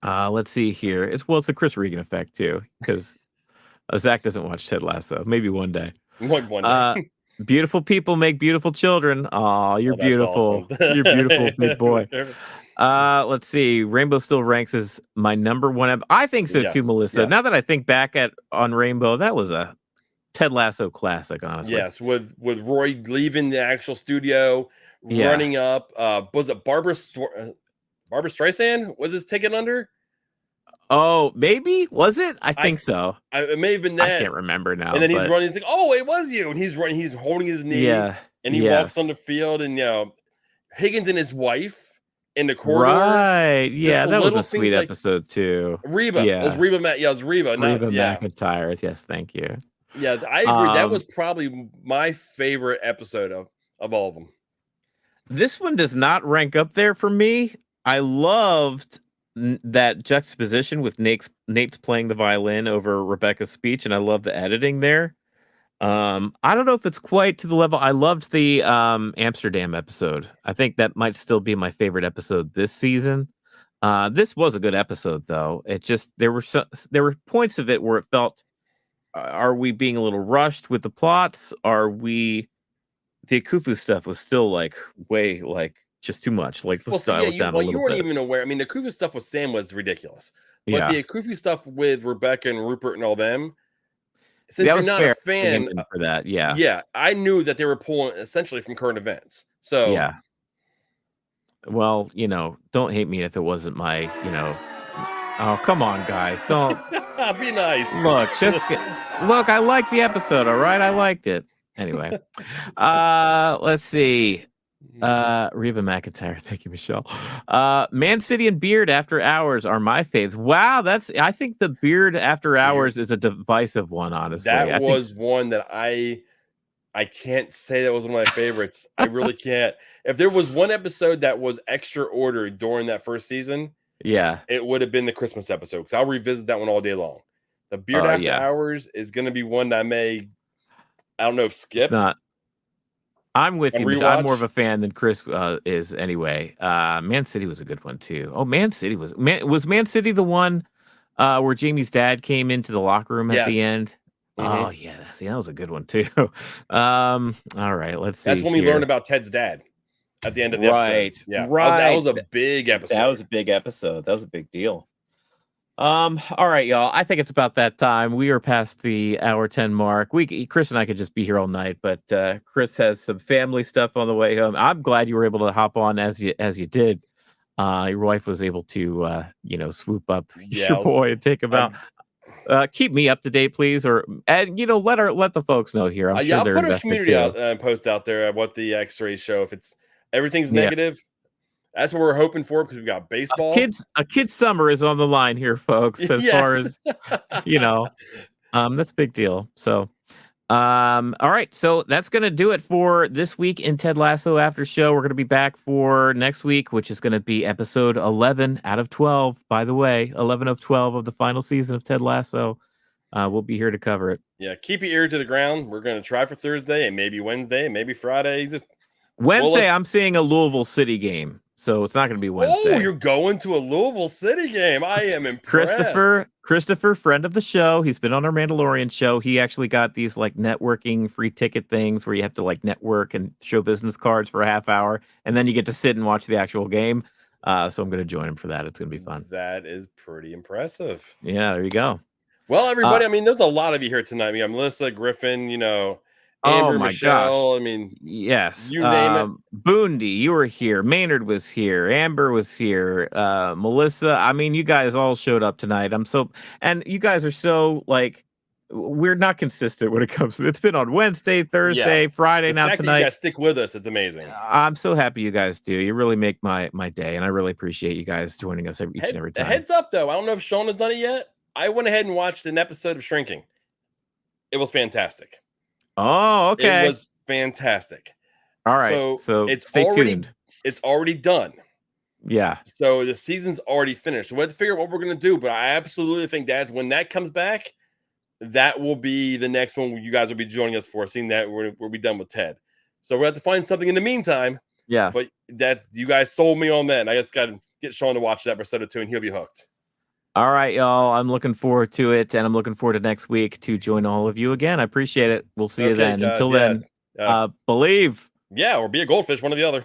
Let's see here. It's the Chris Regan effect too, because Zach doesn't watch Ted Lasso. Maybe one day. One day. Beautiful people make beautiful children. Oh, you're beautiful. Awesome. You're beautiful, big boy. Let's see. Rainbow still ranks as my number one. I think so too, Melissa. Now that I think back on Rainbow, that was a Ted Lasso classic, honestly. Yes, with Roy leaving the actual studio, running up. Was it Barbara Streisand? Was his ticket under? Oh, maybe was it? I think so. It may have been that. I can't remember now. And then he's running. He's like, "Oh, it was you!" And he's running. He's holding his knee. Yeah, and he walks on the field, and Higgins and his wife in the corridor. Right. Yeah, that was a sweet episode too. Reba. Yeah. It was Reba. It was Reba. Reba McEntire. Yes, thank you. Yeah, I agree. That was probably my favorite episode of all of them. This one does not rank up there for me. I loved that juxtaposition with Nate's playing the violin over Rebecca's speech, and I love the editing there. I don't know if it's quite to the level. I loved the Amsterdam episode. I think that might still be my favorite episode this season. This was a good episode, though. It just there were points of it where it felt, are we being a little rushed with the plots? The Akufo stuff was still way just too much. Let's dial it down a little bit. You weren't even aware. I mean, the Akufo stuff with Sam was ridiculous, but the Akufo stuff with Rebecca and Rupert and all them. Since you're not a fan for that, I knew that they were pulling essentially from current events. So well, don't hate me if it wasn't my, oh, come on, guys, don't be nice. Look, I like the episode. All right, I liked it. Anyway, let's see. Reba McEntire, thank you, Michelle. Man City and Beard After Hours are my faves. Wow, I think the Beard After Hours is a divisive one, honestly. That was one that I can't say that was one of my favorites. I really can't. If there was one episode that was extra ordered during that first season, yeah, it would have been the Christmas episode, because I'll revisit that one all day long. The Beard After Hours is going to be one that I don't know if skip. It's not. I'm with you. I'm more of a fan than Chris is anyway. Man City was a good one too. Oh, Man City was Man City the one where Jamie's dad came into the locker room at the end? Mm-hmm. Oh yeah, see, that was a good one too. All right, let's see. That's when we learned about Ted's dad at the end of the episode. Yeah, that was a big episode. That was a big episode. That was a big deal. All right, y'all. I think it's about that time. We are past the hour 10 mark. Chris and I could just be here all night, but Chris has some family stuff on the way home. I'm glad you were able to hop on as you did. Your wife was able to swoop up your boy and take him out. Keep me up to date, please, let the folks know here. I'm sure I'll they're put a invested community post out there at what the X-ray show. If everything's negative. That's what we're hoping for, because we got baseball. A kid's summer is on the line here, folks. As far as that's a big deal. So, all right. So that's gonna do it for this week in Ted Lasso After Show. We're gonna be back for next week, which is gonna be episode 11 out of 12. By the way, 11 of 12 of the final season of Ted Lasso. We'll be here to cover it. Yeah, keep your ear to the ground. We're gonna try for Thursday and maybe Wednesday, and maybe Friday. Just Wednesday, I'm seeing a Louisville City game. So it's not going to be Wednesday. Oh, you're going to a Louisville City game. I am impressed. Christopher, friend of the show. He's been on our Mandalorian show. He actually got these networking free ticket things where you have to network and show business cards for a half hour. And then you get to sit and watch the actual game. So I'm going to join him for that. It's going to be fun. That is pretty impressive. Yeah, there you go. Well, everybody, there's a lot of you here tonight. We got Melissa, Griffin, Amber, Michelle, gosh. Yes. You name it. Boondy, you were here. Maynard was here. Amber was here. Melissa. You guys all showed up tonight. And you guys are so we're not consistent when it comes to it's been on Wednesday, Thursday, Friday, now tonight. You guys stick with us. It's amazing. I'm so happy you guys do. You really make my day, and I really appreciate you guys joining us each and every time. Heads up though, I don't know if Sean has done it yet. I went ahead and watched an episode of Shrinking. It was fantastic. Oh, okay. It was fantastic. All right. So stay tuned. It's already done. Yeah. So the season's already finished. So we have to figure out what we're going to do. But I absolutely think that when that comes back, that will be the next one you guys will be joining us for. Seeing that we'll be done with Ted. So we have to find something in the meantime. Yeah. But that you guys sold me on that. And I just got to get Sean to watch that episode or two, and he'll be hooked. All right, y'all. I'm looking forward to it, and I'm looking forward to next week to join all of you again. I appreciate it. We'll see you then. Until then, believe. Yeah, or be a goldfish, one or the other.